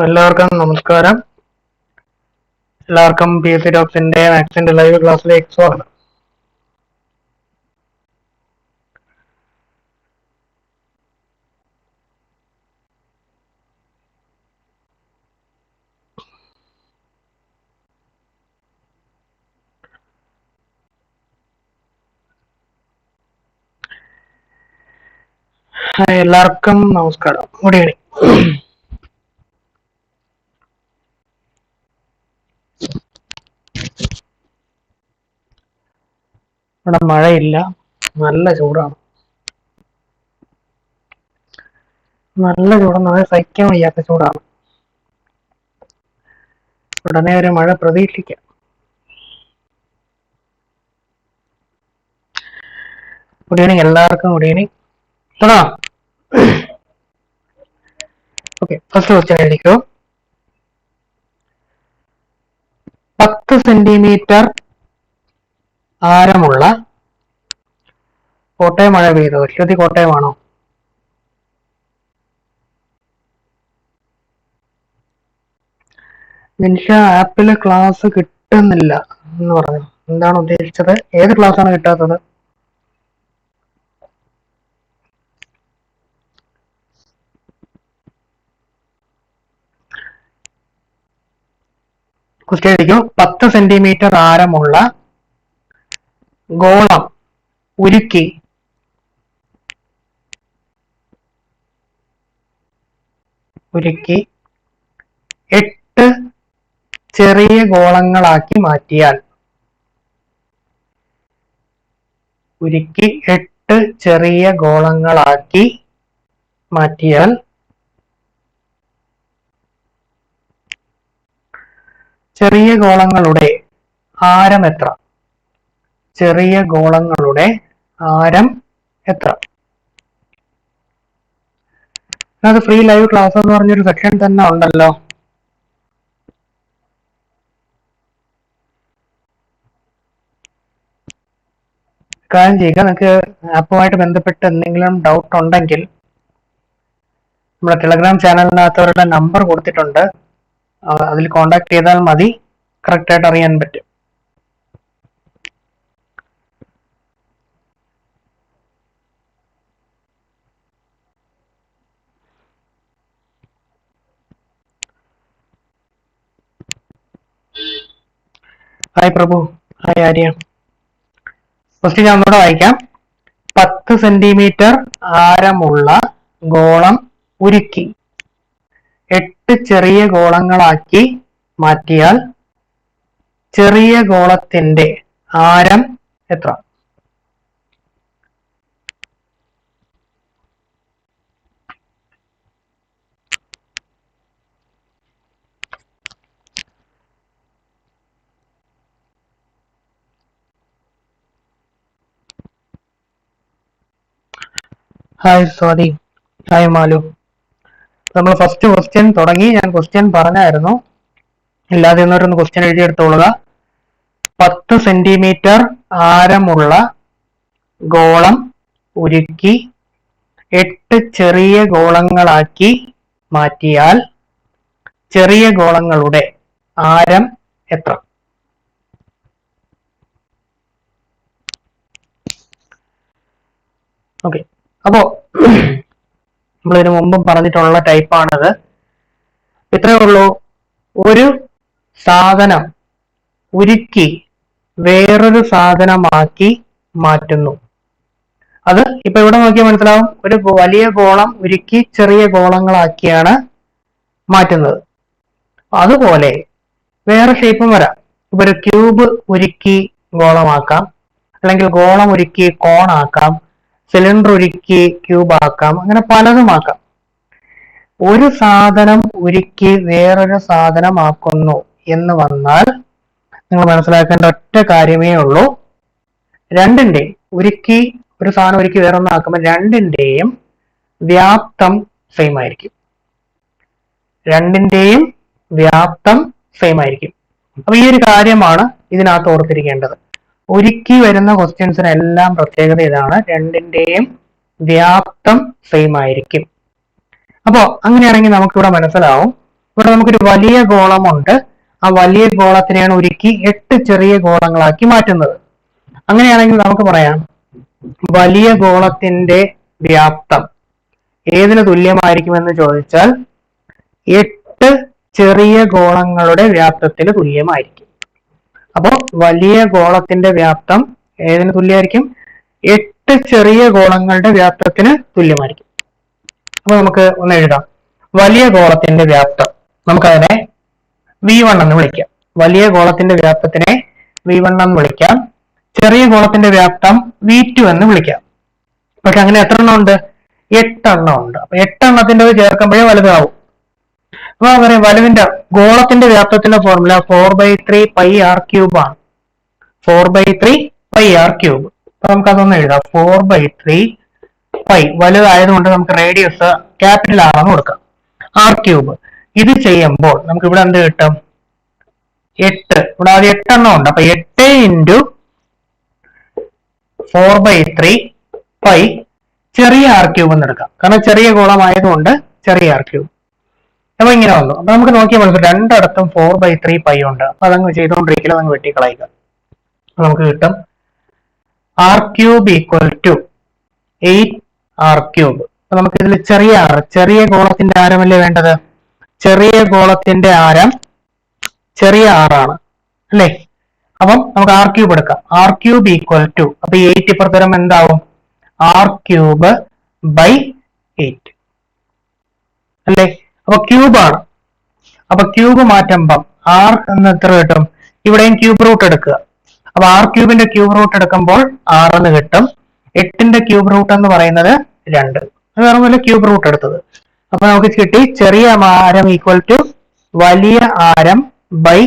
എല്ലാവർക്കും നമസ്കാരം. എല്ലാവർക്കും PSC ഡോക്സിന്റെ മാത്സിന്റെ ലൈവ് ക്ലാസ്സിലേക്ക് സ്വാഗതം. എല്ലാവർക്കും നമസ്കാരം. Good evening. ഇവിടെ മഴയില്ല, നല്ല ചൂടാണ്. നല്ല ചൂടെന്ന് പറഞ്ഞാൽ സഹിക്കാൻ വയ്യാത്ത ചൂടാണ്. ഉടനെ ഒരു മഴ പ്രതീക്ഷിക്കാം. ഗുഡ് ഈവനിങ് എല്ലാവർക്കും. Good evening. Okay, first question എഴുതിക്കോ. 10 സെന്റിമീറ്റർ ആരമുള്ള കോട്ടയം മഴ പെയ്തു. അശ്വതി കോട്ടയമാണോ? നിൻഷ ആപ്പില് ക്ലാസ് കിട്ടുന്നില്ല എന്ന് പറഞ്ഞു. എന്താണ് ഉദ്ദേശിച്ചത്? ഏത് ക്ലാസ് ആണ് കിട്ടാത്തത്? ക്വസ്റ്റ്യൻ എഴുതിക്കോ. 10 സെന്റിമീറ്റർ ആരമുള്ള ഗോളം ഉരുക്കി ഉരുക്കി 8 ചെറിയ ഗോളങ്ങളാക്കി മാറ്റിയാൽ ഉരുക്കി 8 ചെറിയ ഗോളങ്ങളാക്കി മാറ്റിയാൽ ചെറിയ ഗോളങ്ങളുടെ ആരം എത്ര? ചെറിയ ഗോളങ്ങളുടെ ആരം എത്ര? അത് ഫ്രീ ലൈവ് ക്ലാസ് എന്ന് പറഞ്ഞൊരു സെക്ഷൻ തന്നെ ഉണ്ടല്ലോ. കാര്യം ചെയ്യുക, നിങ്ങൾക്ക് ആപ്പുമായിട്ട് ബന്ധപ്പെട്ട് എന്തെങ്കിലും ഡൗട്ട് ഉണ്ടെങ്കിൽ നമ്മുടെ ടെലഗ്രാം ചാനലിനകത്ത് അവരുടെ നമ്പർ കൊടുത്തിട്ടുണ്ട്. അതിൽ കോണ്ടാക്ട് ചെയ്താൽ മതി, കറക്റ്റായിട്ട് അറിയാൻ പറ്റും. ഹായ് പ്രഭു. ഹായ് ആര്യ. ഫസ്റ്റ് ഞാൻ ഒന്നുകൂടെ വായിക്കാം. 10 സെന്റിമീറ്റർ ആരമുള്ള ഗോളം ഉരുക്കി 8 ചെറിയ ഗോളങ്ങളാക്കി മാറ്റിയാൽ ചെറിയ ഗോളത്തിന്റെ ആരം എത്ര? ഹായ് സ്വാതി. ഹായ് മാലു. നമ്മൾ ഫസ്റ്റ് ക്വസ്റ്റ്യൻ തുടങ്ങി. ഞാൻ ക്വസ്റ്റ്യൻ പറഞ്ഞായിരുന്നു, ഇല്ലാതെ എന്നൊരു ക്വസ്റ്റ്യൻ എഴുതിയെടുത്തോളുക. 10 സെന്റിമീറ്റർ ആരമുള്ള ഗോളം ഉരുക്കി 8 ചെറിയ ഗോളങ്ങളാക്കി മാറ്റിയാൽ ചെറിയ ഗോളങ്ങളുടെ ആരം എത്ര? ഓക്കെ, അപ്പോ നമ്മളിതിനു മുമ്പും പറഞ്ഞിട്ടുള്ള ടൈപ്പാണത്. ഇത്രയേ ഉള്ളൂ. ഒരു സാധനം ഉരുക്കി വേറൊരു സാധനമാക്കി മാറ്റുന്നു. അത് ഇപ്പൊ ഇവിടെ നോക്കിയാൽ മനസ്സിലാവും. ഒരു വലിയ ഗോളം ഉരുക്കി ചെറിയ ഗോളങ്ങളാക്കിയാണ് മാറ്റുന്നത്. അതുപോലെ വേറെ ഷേപ്പും വരാം. ഇപ്പൊ ഒരു ക്യൂബ് ഉരുക്കി ഗോളമാക്കാം, അല്ലെങ്കിൽ ഗോളം ഉരുക്കി കോണാക്കാം, സിലിണ്ടർ ഉരുക്കി ക്യൂബ് ആക്കാം, അങ്ങനെ പലതും ആക്കാം. ഒരു സാധനം ഉരുക്കി വേറൊരു സാധനമാക്കുന്നു എന്ന് വന്നാൽ നിങ്ങൾ മനസ്സിലാക്കേണ്ട ഒറ്റ കാര്യമേ ഉള്ളൂ. രണ്ടിന്റെ ഉരുക്കി ഒരു സാധനം ഉരുക്കി വേറൊന്നാക്കുമ്പോൾ രണ്ടിന്റെയും വ്യാപ്തം സെയിം ആയിരിക്കും. രണ്ടിന്റെയും വ്യാപ്തം സെയിം ആയിരിക്കും. അപ്പൊ ഈ ഒരു കാര്യമാണ് ഇതിനകത്ത് ഓർത്തിരിക്കേണ്ടത്. ഒരുക്കി വരുന്ന ക്വസ്റ്റ്യൻസിനെല്ലാം പ്രത്യേകത ഇതാണ്, രണ്ടിന്റെയും വ്യാപ്തം സെയിം ആയിരിക്കും. അപ്പോ അങ്ങനെയാണെങ്കിൽ നമുക്കിവിടെ മനസ്സിലാവും ഇവിടെ നമുക്കൊരു വലിയ ഗോളമുണ്ട്. ആ വലിയ ഗോളത്തിനെയാണ് ഉരുക്കി 8 ചെറിയ ഗോളങ്ങളാക്കി മാറ്റുന്നത്. അങ്ങനെയാണെങ്കിൽ നമുക്ക് പറയാം വലിയ ഗോളത്തിന്റെ വ്യാപ്തം ഏതിന് തുല്യമായിരിക്കുമെന്ന് ചോദിച്ചാൽ 8 ചെറിയ ഗോളങ്ങളുടെ വ്യാപ്തത്തിന് തുല്യമായിരിക്കും. അപ്പോൾ വലിയ ഗോളത്തിന്റെ വ്യാപ്തം ഏതിന് തുല്യമായിരിക്കും? 8 ചെറിയ ഗോളങ്ങളുടെ വ്യാപ്തത്തിന് തുല്യമായിരിക്കും. അപ്പൊ നമുക്ക് ഒന്ന് എഴുതാം. വലിയ ഗോളത്തിന്റെ വ്യാപ്തം നമുക്കതിനെ V1 എന്ന് വിളിക്കാം. വലിയ ഗോളത്തിന്റെ വ്യാപ്തത്തിനെ V1 എന്ന് വിളിക്കാം. ചെറിയ ഗോളത്തിന്റെ വ്യാപ്തം V2 എന്ന് വിളിക്കാം. പക്ഷെ അങ്ങനെ എത്ര എണ്ണം ഉണ്ട്? 8 എണ്ണം ഉണ്ട്. അപ്പൊ 8 എണ്ണത്തിന്റെ ചേർക്കുമ്പോഴേ വലുതാവും. അപ്പൊ പറയാം വലുതിന്റെ ഗോളത്തിന്റെ വ്യാപ്തത്തിന്റെ ഫോർമുല 4/3 പൈ ആർ ക്യൂബ് ആണ്. 4/3 പൈ ആർ ക്യൂബ്. അപ്പൊ നമുക്ക് അതൊന്ന് എഴുതാം. 4/3 പൈ വലുതായതുകൊണ്ട് നമുക്ക് റേഡിയസ് ക്യാപിറ്റൽ ആണെന്ന് കൊടുക്കാം. R cube. ഇത് ചെയ്യുമ്പോൾ നമുക്ക് ഇവിടെ എന്ത് കിട്ടും? 8. ഇവിടെ ആദ്യം 8 എണ്ണം ഉണ്ട്. അപ്പൊ 8 ഇൻറ്റു 4/3 പൈ ചെറിയ ആർ ക്യൂബ് എന്ന് എടുക്കാം. കാരണം ചെറിയ ഗോളമായതുകൊണ്ട് ചെറിയ ആർ ക്യൂബ്. അപ്പൊ ഇങ്ങനെ വന്നു. അപ്പൊ നമുക്ക് നോക്കിയാൽ മനസ്സിലാവും രണ്ടിടത്തും 4/3 പൈ ഉണ്ട്. അപ്പൊ അതങ്ങ് ചെയ്തുകൊണ്ടിരിക്കില്ല, അതങ്ങ് വെട്ടിക്കളയുക. നമുക്ക് കിട്ടും R cube equal to 8 R cube. അപ്പൊ നമുക്ക് ഇതിൽ ചെറിയ ഗോളത്തിന്റെ ആരമല്ലേ വേണ്ടത്? ചെറിയ ഗോളത്തിന്റെ ആരം ചെറിയ ആറാണ് അല്ലേ? അപ്പം നമുക്ക് ആർ ക്യൂബ് എടുക്കാം. ആർ ക്യൂബ് ഈക്വൽ ടു, അപ്പൊ 8 ഇപ്പുറത്തരം എന്താവും? ആർ ക്യൂബ് ബൈ 8 അല്ലേ? അപ്പൊ ക്യൂബ് ആണ്. അപ്പൊ ക്യൂബ് മാറ്റുമ്പം ആർ എന്ന് എത്ര കിട്ടും? ഇവിടെയും ക്യൂബ് റൂട്ട് എടുക്കുക. അപ്പൊ ആർ ക്യൂബിന്റെ ക്യൂബ് റൂട്ട് എടുക്കുമ്പോൾ 6 എന്ന് കിട്ടും. 8ന്റെ ക്യൂബ് റൂട്ട് എന്ന് പറയുന്നത് 2. അത് വേറെ പോലെ ക്യൂബ് റൂട്ട് എടുത്തത്. അപ്പൊ നമുക്ക് കിട്ടി ചെറിയ ആരം ഈക്വൽ ടു വലിയ ആരം ബൈ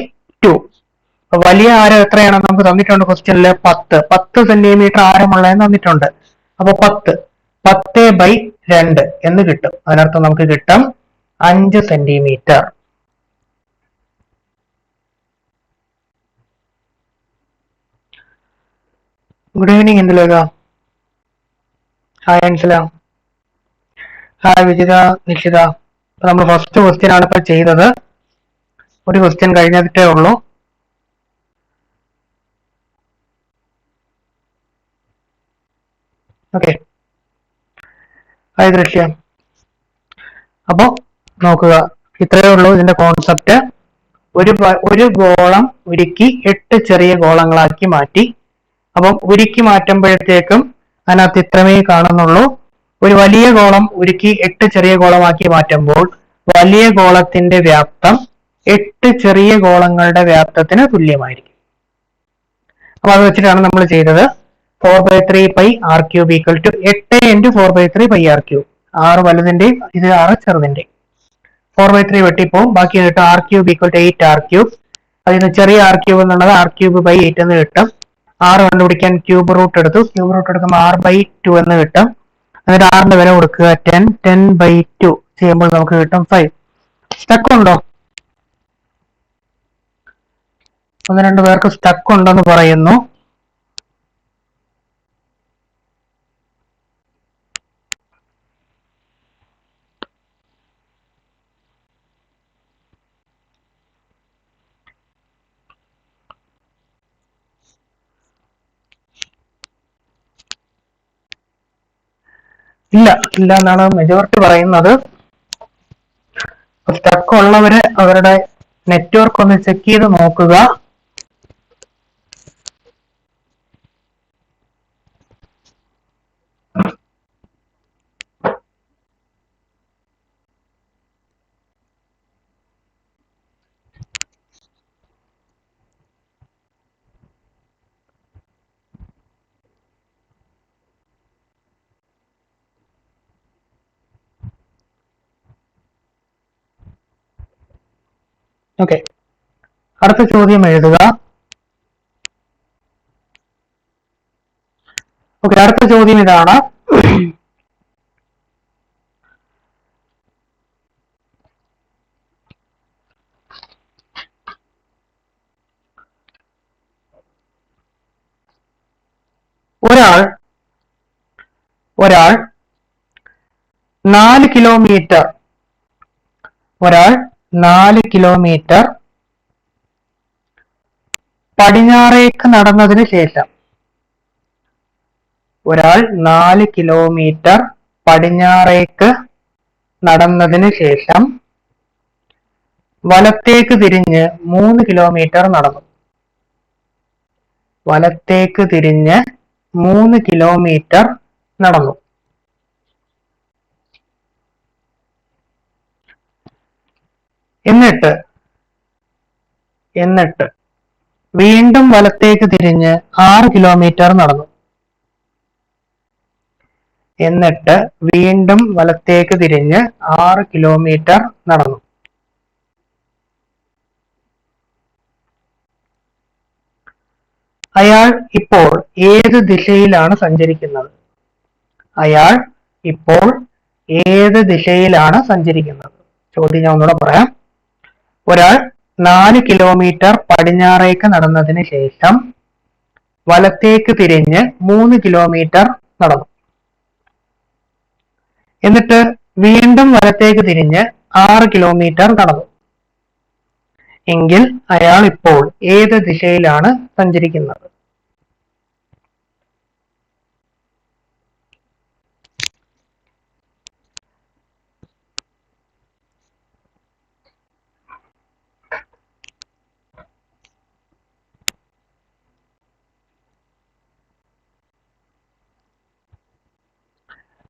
2. വലിയ ആരം എത്രയാണെന്ന് നമുക്ക് തന്നിട്ടുണ്ട് ക്വസ്റ്റ്യനില് 10 സെന്റിമീറ്റർ ആരമുള്ളതെന്ന് തന്നിട്ടുണ്ട്. അപ്പൊ 10/2 എന്ന് കിട്ടും. അതിനർത്ഥം നമുക്ക് കിട്ടും 5 സെന്റിമീറ്റർ. ഗുഡ് ഈവനിങ് എന്തിലേക. Hi Ansala, hi Vijitha, Nishitha. നമ്മൾ ഫസ്റ്റ് ക്വസ്റ്റ്യൻ ആണ് ഇപ്പൊ ചെയ്തത്. ഒരു ക്വസ്റ്റ്യൻ കഴിഞ്ഞിട്ടേ ഉള്ളൂ. ഓക്കെ, ഹായ് ദൃശ്യ. അപ്പോ നോക്കുക, ഇത്രയേ ഉള്ളൂ ഇതിന്റെ കോൺസെപ്റ്റ്. ഒരു ഗോളം ഉരുക്കി 8 ചെറിയ ഗോളങ്ങളാക്കി മാറ്റി. അപ്പം ഉരുക്കി മാറ്റുമ്പോഴത്തേക്കും അതിനകത്ത് ഇത്രമേ കാണുന്നുള്ളൂ. ഒരു വലിയ ഗോളം ഉരുക്കി 8 ചെറിയ ഗോളമാക്കി മാറ്റുമ്പോൾ വലിയ ഗോളത്തിന്റെ വ്യാപ്തം 8 ചെറിയ ഗോളങ്ങളുടെ വ്യാപ്തത്തിന് തുല്യമായിരിക്കും. അപ്പൊ അത് വെച്ചിട്ടാണ് നമ്മൾ ചെയ്തത്. 4/3 pi R cube equal to 8 into 4/3 pi R cube. 6 വലുതിന്റെയും ഇത് 6 ചെറുതിന്റെയും. 4/3 വെട്ടിപ്പോവും. ബാക്കി കിട്ടും R cube equal to 8 R cube. അതിന് ചെറിയ ആർ ക്യൂബ് എന്നുള്ളത് ആർ ക്യൂബ് ബൈ 8 എന്ന് കിട്ടും. 6 കണ്ടുപിടിക്കാൻ ക്യൂബ് റൂട്ട് എടുത്തു. ക്യൂബ് റൂട്ട് എടുക്കുമ്പോൾ 6/2 എന്ന് കിട്ടും. എന്നിട്ട് 6ന്റെ വില കൊടുക്കുക 10/2 ചെയ്യുമ്പോൾ നമുക്ക് കിട്ടും 5. സ്റ്റക്ക് ഉണ്ടോ? 1-2 പേർക്ക് സ്റ്റക്ക് ഉണ്ടെന്ന് പറയുന്നു. ഇല്ല എന്നാണ് മെജോറിറ്റി പറയുന്നത്. സ്റ്റക്ക് ഉള്ളവര് അവരുടെ നെറ്റ്വർക്ക് ഒന്ന് ചെക്ക് ചെയ്ത് നോക്കുക. ഓക്കെ, അടുത്ത ചോദ്യം എഴുതുക. ഓക്കെ, അടുത്ത ചോദ്യം ഇതാണ്. ഒരാൾ 4 4 കിലോമീറ്റർ പടിഞ്ഞാറേക്ക് നടന്നതിന് ശേഷം, ഒരാൾ 4 കിലോമീറ്റർ പടിഞ്ഞാറേക്ക് നടന്നതിന് ശേഷം വലത്തേക്ക് തിരിഞ്ഞ് 3 കിലോമീറ്റർ നടന്നു. വലത്തേക്ക് തിരിഞ്ഞ് 3 കിലോമീറ്റർ നടന്നു. എന്നിട്ട് വീണ്ടും വലത്തേക്ക് തിരിഞ്ഞ് 6 കിലോമീറ്റർ നടന്നു. എന്നിട്ട് വീണ്ടും വലത്തേക്ക് തിരിഞ്ഞ് 6 കിലോമീറ്റർ നടന്നു. അയാൾ ഇപ്പോൾ ഏത് ദിശയിലാണ് സഞ്ചരിക്കുന്നത്? അയാൾ ഇപ്പോൾ ഏത് ദിശയിലാണ് സഞ്ചരിക്കുന്നത്? ചോദ്യം ഞാൻ ഒന്നുകൂടെ പറയാം. ഒരാൾ 4 കിലോമീറ്റർ പടിഞ്ഞാറേക്ക് നടന്നതിന് ശേഷം വലത്തേക്ക് തിരിഞ്ഞ് 3 കിലോമീറ്റർ നടന്നു. എന്നിട്ട് വീണ്ടും വലത്തേക്ക് തിരിഞ്ഞ് 6 കിലോമീറ്റർ നടന്നു. എങ്കിൽ അയാൾ ഇപ്പോൾ ഏത് ദിശയിലാണ് സഞ്ചരിക്കുന്നത്?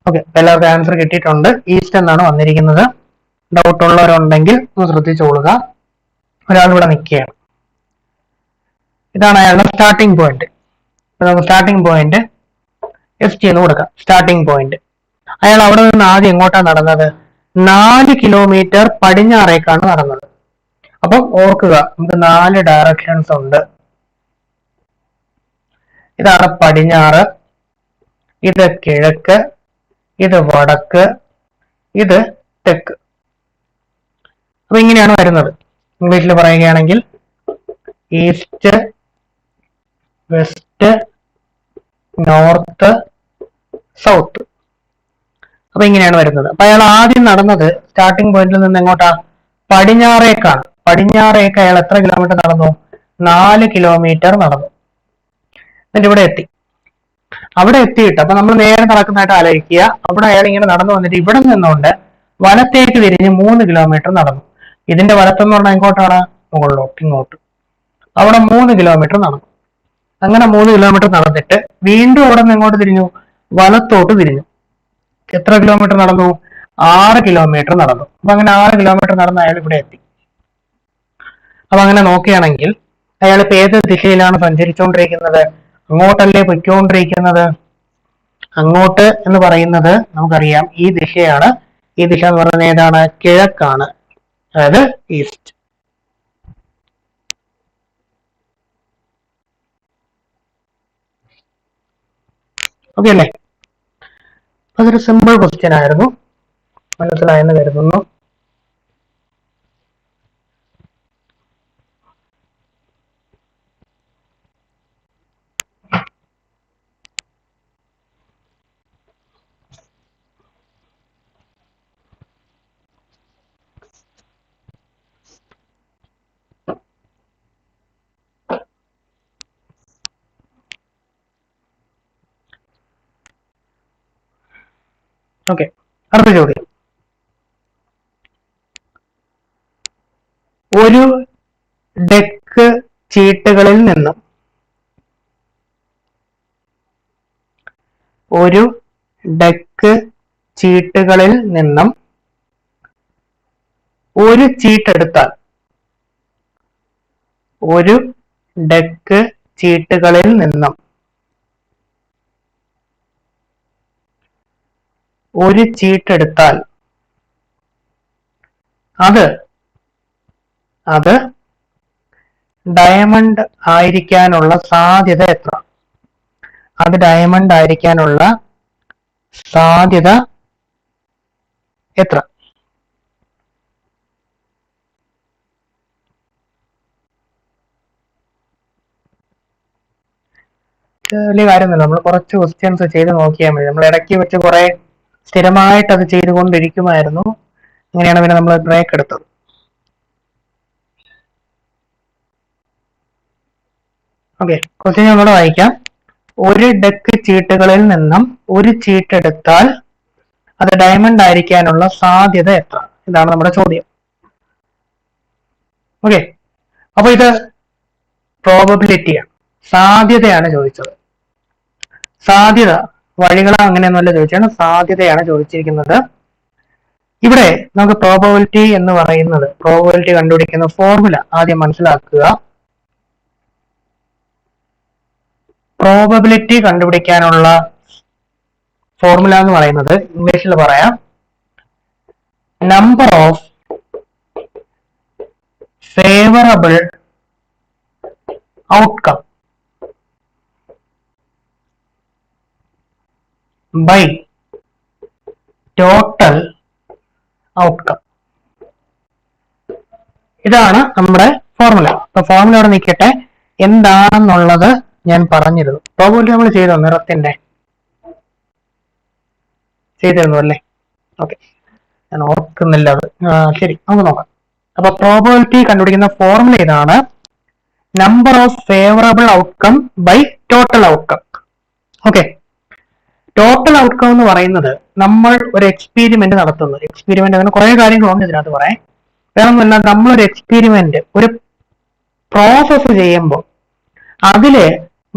ഓക്കെ, എല്ലാവർക്കും ആൻസർ കിട്ടിയിട്ടുണ്ട്. ഈസ്റ്റ് എന്നാണ് വന്നിരിക്കുന്നത്. ഡൗട്ട് ഉള്ളവരുണ്ടെങ്കിൽ ഒന്ന് ശ്രദ്ധിച്ചോളുക. ഒരാൾ ഇവിടെ നിൽക്കുകയാണ്. ഇതാണ് അയാളുടെ സ്റ്റാർട്ടിംഗ് പോയിന്റ്. നമുക്ക് സ്റ്റാർട്ടിംഗ് പോയിന്റ് എസ് എന്ന് കൊടുക്കാം. Starting point. അയാൾ അവിടെ നിന്ന് ആദ്യം എങ്ങോട്ടാണ് നടന്നത്? 4 കിലോമീറ്റർ പടിഞ്ഞാറേക്കാണ് നടന്നത്. അപ്പം ഓർക്കുക, നമുക്ക് 4 ഡയറക്ഷൻസ് ഉണ്ട്. ഇതാണ് പടിഞ്ഞാറ്, ഇത് കിഴക്ക്, ഇത് വടക്ക്, ഇത് തെക്ക്. അപ്പൊ ഇങ്ങനെയാണ് വരുന്നത്. ഇംഗ്ലീഷിൽ പറയുകയാണെങ്കിൽ ഈസ്റ്റ്, വെസ്റ്റ്, നോർത്ത്, സൗത്ത്. അപ്പൊ ഇങ്ങനെയാണ് വരുന്നത്. അപ്പൊ അയാൾ ആദ്യം നടന്നത് സ്റ്റാർട്ടിംഗ് പോയിന്റിൽ നിന്ന് എങ്ങോട്ടാ? പടിഞ്ഞാറേക്കാണ്. പടിഞ്ഞാറേക്ക് അയാൾ എത്ര കിലോമീറ്റർ നടന്നു? 4 കിലോമീറ്റർ നടന്നു. എന്നിട്ട് ഇവിടെ എത്തി. അവിടെ എത്തിയിട്ട് അപ്പൊ നമ്മൾ നേരെ നടക്കുന്നതായിട്ട് ആലോചിക്കുക. അവിടെ അയാൾ ഇങ്ങനെ നടന്നു വന്നിട്ട് ഇവിടെ നിന്നുകൊണ്ട് വലത്തേക്ക് തിരിഞ്ഞ് 3 കിലോമീറ്റർ നടന്നു. ഇതിന്റെ വലത്തെന്ന് പറഞ്ഞാൽ എങ്ങോട്ടാണ്? മുകളിലോട്ട്, ഇങ്ങോട്ട്. അവിടെ 3 കിലോമീറ്റർ നടന്നു. അങ്ങനെ 3 കിലോമീറ്റർ നടന്നിട്ട് വീണ്ടും അവിടെ നിന്ന് എങ്ങോട്ട് തിരിഞ്ഞു? വലത്തോട്ട് തിരിഞ്ഞു. എത്ര കിലോമീറ്റർ നടന്നു? 6 കിലോമീറ്റർ നടന്നു. അപ്പൊ അങ്ങനെ 6 കിലോമീറ്റർ നടന്ന് അയാൾ ഇവിടെ എത്തി. അപ്പൊ അങ്ങനെ നോക്കുകയാണെങ്കിൽ അയാൾ ഇപ്പൊ ഏത് ദിശയിലാണ് സഞ്ചരിച്ചുകൊണ്ടിരിക്കുന്നത്? അങ്ങോട്ടല്ലേ പൊയ്ക്കൊണ്ടിരിക്കുന്നത്? അങ്ങോട്ട് എന്ന് പറയുന്നത് നമുക്കറിയാം ഈ ദിശയാണ്. ഈ ദിശ എന്ന് പറയുന്നത് ഏതാണ്? കിഴക്കാണ്, അതായത് ഈസ്റ്റ്. ഓക്കെ അല്ലേ? അതൊരു സിമ്പിൾ ക്വസ്റ്റ്യൻ ആയിരുന്നു. മനസ്സിലായെന്ന് കരുതുന്നു. ഓക്കെ, അടുത്ത ചോദ്യം. ഒരു ഡെക്ക് ചീട്ടുകളിൽ നിന്നും ഒരു ചീട്ടെടുത്താൽ ഒരു ഡെക്ക് ചീട്ടുകളിൽ നിന്നും ഒരു ചീട്ടെടുത്താൽ അത് ഡയമണ്ട് ആയിരിക്കാനുള്ള സാധ്യത എത്ര? അത് ഡയമണ്ട് ആയിരിക്കാനുള്ള സാധ്യത എത്ര? വലിയ കാര്യമൊന്നുമില്ല. നമ്മൾ കുറച്ച് ക്വസ്റ്റ്യൻസ് ചെയ്ത് നോക്കിയാൽ മതി. നമ്മൾ ഇടയ്ക്ക് വെച്ച് കുറെ സ്ഥിരമായിട്ട് അത് ചെയ്തുകൊണ്ടിരിക്കുമായിരുന്നു. അങ്ങനെയാണ് പിന്നെ നമ്മൾ ബ്രേക്ക് എടുത്തത്. ഓക്കെ, ക്വസ്റ്റ്യൻ ഒന്നുകൂടെ വായിക്കാം. ഒരു ഡെക്ക് ചീട്ടുകളിൽ നിന്നും ഒരു ചീട്ടെടുത്താൽ അത് ഡയമണ്ട് ആയിരിക്കാനുള്ള സാധ്യത എത്ര? ഇതാണ് നമ്മുടെ ചോദ്യം. ഓക്കെ, അപ്പൊ ഇത് പ്രോബബിലിറ്റിയാണ്, സാധ്യതയാണ് ചോദിച്ചത്. സാധ്യത, വഴികൾ അങ്ങനെയൊന്നുമല്ല ചോദിച്ചാണ്, സാധ്യതയാണ് ചോദിച്ചിരിക്കുന്നത്. ഇവിടെ നമുക്ക് പ്രോബബിലിറ്റി എന്ന് പറയുന്നത്, പ്രോബബിലിറ്റി കണ്ടുപിടിക്കുന്ന ഫോർമുല ആദ്യം മനസ്സിലാക്കുക. പ്രോബബിലിറ്റി കണ്ടുപിടിക്കാനുള്ള ഫോർമുല എന്ന് പറയുന്നത് ഇംഗ്ലീഷിൽ പറയാം, number of favourable outcome by total outcome. ഇതാണ് നമ്മുടെ ഫോർമുല. അപ്പൊ ഫോർമുല അവിടെ നിൽക്കട്ടെ, എന്താണെന്നുള്ളത് ഞാൻ പറഞ്ഞിരുന്നു. പ്രോബബിലിറ്റി നമ്മൾ ചെയ്തോ, നിറത്തിന്റെ ചെയ്തിരുന്നു അല്ലേ? ഓക്കെ, ഞാൻ ഓർക്കുന്നില്ല അത്. ശരി, നമുക്ക് നോക്കാം. അപ്പൊ പ്രോബബിലിറ്റി കണ്ടുപിടിക്കുന്ന ഫോർമുല ഇതാണ്, number of favourable outcome by total outcome. Okay, total outcome എന്ന് പറയുന്നത് നമ്മൾ ഒരു എക്സ്പീരിമെന്റ് നടത്തുന്നു. എക്സ്പീരിമെന്റ് അങ്ങനെ കുറെ കാര്യങ്ങളുണ്ട് ഇതിനകത്ത് പറയാൻ. വേറൊന്നുമല്ല, നമ്മളൊരു എക്സ്പീരിമെന്റ്, ഒരു പ്രോസസ് ചെയ്യുമ്പോൾ അതില്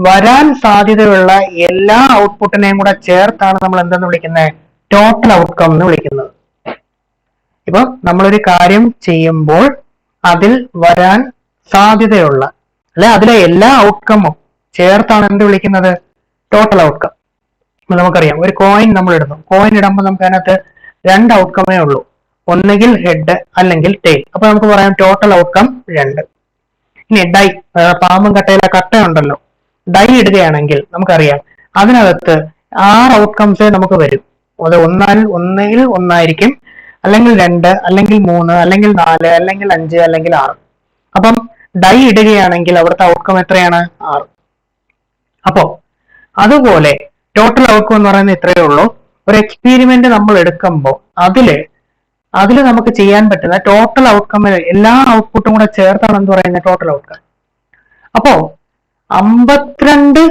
വരാൻ സാധ്യതയുള്ള എല്ലാ ഔട്ട്പുട്ടിനെയും കൂടെ ചേർത്താണ് നമ്മൾ എന്തെന്ന് വിളിക്കുന്നത്, ടോട്ടൽ ഔട്ട്കം എന്ന് വിളിക്കുന്നത്. ഇപ്പൊ നമ്മളൊരു കാര്യം ചെയ്യുമ്പോൾ അതിൽ വരാൻ സാധ്യതയുള്ള അല്ലെ അതിലെ എല്ലാ ഔട്ട്കമ്മും ചേർത്താണ് എന്ത് വിളിക്കുന്നത്, ടോട്ടൽ ഔട്ട്കം. നമുക്കറിയാം, ഒരു കോയിൻ നമ്മൾ ഇടുന്നു. കോയിൻ ഇടുമ്പോൾ നമുക്ക് അതിനകത്ത് രണ്ട് ഔട്ട്കമേ ഉള്ളൂ, ഒന്നുകിൽ ഹെഡ് അല്ലെങ്കിൽ ടെയിൽ. അപ്പൊ നമുക്ക് പറയാം ടോട്ടൽ ഔട്ട്കം 2. ഇനി ഡൈ, പാമ്പും കട്ടയിലെ കട്ടയുണ്ടല്ലോ, ഡൈ ഇടുകയാണെങ്കിൽ നമുക്കറിയാം അതിനകത്ത് 6 ഔട്ട്കംസേ നമുക്ക് വരും. അത് ഒന്നുകിൽ ഒന്നായിരിക്കും, അല്ലെങ്കിൽ 2, അല്ലെങ്കിൽ 3, അല്ലെങ്കിൽ 4, അല്ലെങ്കിൽ 5, അല്ലെങ്കിൽ 6. അപ്പം ഡൈ ഇടുകയാണെങ്കിൽ അവിടുത്തെ ഔട്ട്കം എത്രയാണ്, 6. അപ്പോ അതുപോലെ ടോട്ടൽ ഔട്ട്കം എന്ന് പറയുന്നത് ഇത്രയേ ഉള്ളൂ. ഒരു എക്സ്പീരിമെന്റ് നമ്മൾ എടുക്കുമ്പോൾ അതില് നമുക്ക് ചെയ്യാൻ പറ്റുന്ന ടോട്ടൽ ഔട്ട്കം, എല്ലാ ഔട്ട്പുട്ടും കൂടെ ചേർത്താണ് എന്ത് പറയുന്നത്, ടോട്ടൽ ഔട്ട്കം. അപ്പോ 52,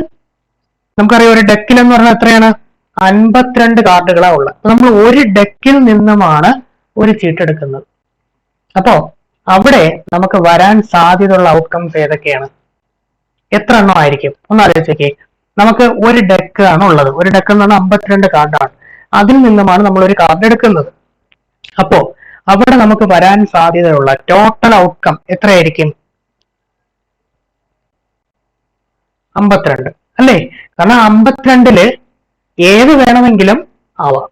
നമുക്കറിയാം ഒരു ഡെക്കിൽ എന്ന് പറഞ്ഞാൽ എത്രയാണ്, 52 കാർഡുകളാണ് ഉള്ളത്. നമ്മൾ ഒരു ഡെക്കിൽ നിന്നുമാണ് ഒരു ചീട്ടെടുക്കുന്നത്. അപ്പോ അവിടെ നമുക്ക് വരാൻ സാധ്യതയുള്ള ഔട്ട്കംസ് ഏതൊക്കെയാണ്, എത്ര എണ്ണം ആയിരിക്കും ഒന്ന് ആലോചിച്ചേ. നമുക്ക് ഒരു ഡെക്ക് ആണ് ഉള്ളത്. ഒരു ഡെക്ക് എന്ന് പറഞ്ഞാൽ 52 കാർഡാണ്. അതിൽ നിന്നുമാണ് നമ്മൾ ഒരു കാർഡ് എടുക്കുന്നത്. അപ്പോ അവിടെ നമുക്ക് വരാൻ സാധ്യതയുള്ള ടോട്ടൽ ഔട്ട്കം എത്രയായിരിക്കും, 52 അല്ലേ? കാരണം 52-ല് ഏത് വേണമെങ്കിലും ആവാം.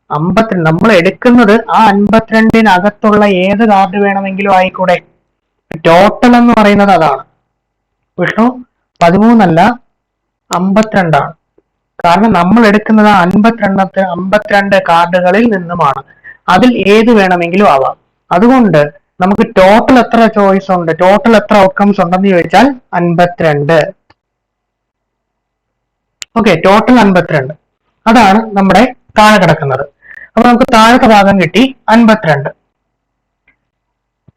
52 നമ്മൾ എടുക്കുന്നത് ആ 52-നകത്തുള്ള ഏത് കാർഡ് വേണമെങ്കിലും ആയിക്കൂടെ. ടോട്ടൽ എന്ന് പറയുന്നത് അതാണ്. വിഷ്ണു 13 അല്ല 52 ആണ്. കാരണം നമ്മൾ എടുക്കുന്നത് 52 കാർഡുകളിൽ നിന്നുമാണ്. അതിൽ ഏത് വേണമെങ്കിലും ആവാം. അതുകൊണ്ട് നമുക്ക് ടോട്ടൽ എത്ര ചോയ്സ് ഉണ്ട്, ടോട്ടൽ എത്ര ഔട്ട്കംസ് ഉണ്ടെന്ന് ചോദിച്ചാൽ 52. Okay, total 52. അതാണ് നമ്മുടെ താഴെ കിടക്കുന്നത്. അപ്പൊ നമുക്ക് താഴത്തെ ഭാഗം കിട്ടി 52.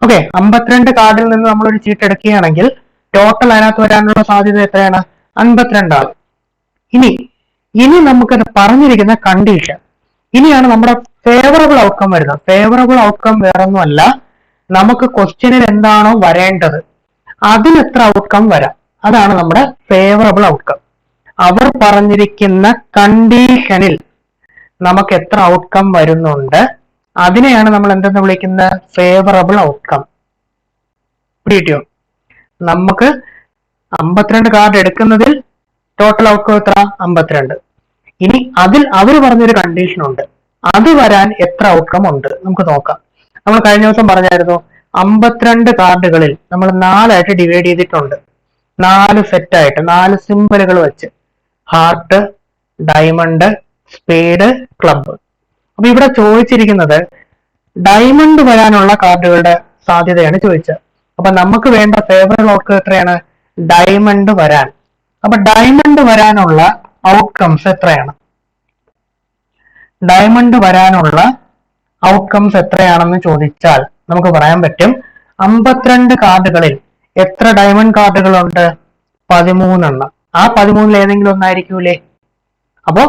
ഓക്കെ, 52 കാർഡിൽ നിന്ന് നമ്മളൊരു ചീട്ട് എടുക്കുകയാണെങ്കിൽ ടോട്ടൽ അതിനകത്ത് വരാനുള്ള സാധ്യത എത്രയാണ്, 52 ആണ്. ഇനി നമുക്ക് പറഞ്ഞിരിക്കുന്ന കണ്ടീഷൻ, ഇനിയാണ് നമ്മുടെ ഫേവറബിൾ ഔട്ട്കം വരുന്നത്. ഫേവറബിൾ ഔട്ട്കം വേറൊന്നുമല്ല, നമുക്ക് ക്വസ്റ്റ്യനിൽ എന്താണോ വരേണ്ടത് അതിന് എത്ര ഔട്ട്കം വരാം, അതാണ് നമ്മുടെ ഫേവറബിൾ ഔട്ട്കം. അവർ പറഞ്ഞിരിക്കുന്ന കണ്ടീഷനിൽ നമുക്ക് എത്ര ഔട്ട്കം വരുന്നുണ്ട് അതിനെയാണ് നമ്മൾ എന്തെന്ന് വിളിക്കുന്നത്, ഫേവറബിൾ ഔട്ട്കം. പിടിയോ? നമുക്ക് 52 കാർഡ് എടുക്കുന്നതിൽ ടോട്ടൽ ഔട്ട്കം എത്ര, 52. ഇനി അതിൽ അവർ പറഞ്ഞൊരു കണ്ടീഷൻ ഉണ്ട്, അത് വരാൻ എത്ര ഔട്ട്കം ഉണ്ട് നമുക്ക് നോക്കാം. നമ്മൾ കഴിഞ്ഞ ദിവസം പറഞ്ഞായിരുന്നു 52 കാർഡുകളിൽ നമ്മൾ 4 ആയിട്ട് ഡിവൈഡ് ചെയ്തിട്ടുണ്ട്. 4 സെറ്റായിട്ട് 4 സിമ്പലുകൾ വെച്ച്, ഹാർട്ട്, ഡയമണ്ട്, സ്പേഡ്, ക്ലബ്. അപ്പൊ ഇവിടെ ചോദിച്ചിരിക്കുന്നത് ഡയമണ്ട് വരാനുള്ള കാർഡുകളുടെ സാധ്യതയാണ് ചോദിച്ചത്. അപ്പൊ നമുക്ക് വേണ്ട ഫേവറബിൾ ഔട്ട്കം എത്രയാണ്, ഡയമണ്ട് വരാൻ. അപ്പൊ ഡയമണ്ട് വരാനുള്ള ഔട്ട്കംസ് എത്രയാണ്, ഡയമണ്ട് വരാനുള്ള ഔട്ട്കംസ് എത്രയാണെന്ന് ചോദിച്ചാൽ നമുക്ക് പറയാൻ പറ്റും 52 കാർഡുകളിൽ എത്ര ഡയമണ്ട് കാർഡുകളുണ്ട്? 13 ആ 13 ഏതെങ്കിലും ഒന്നായിരിക്കൂലേ? അപ്പോ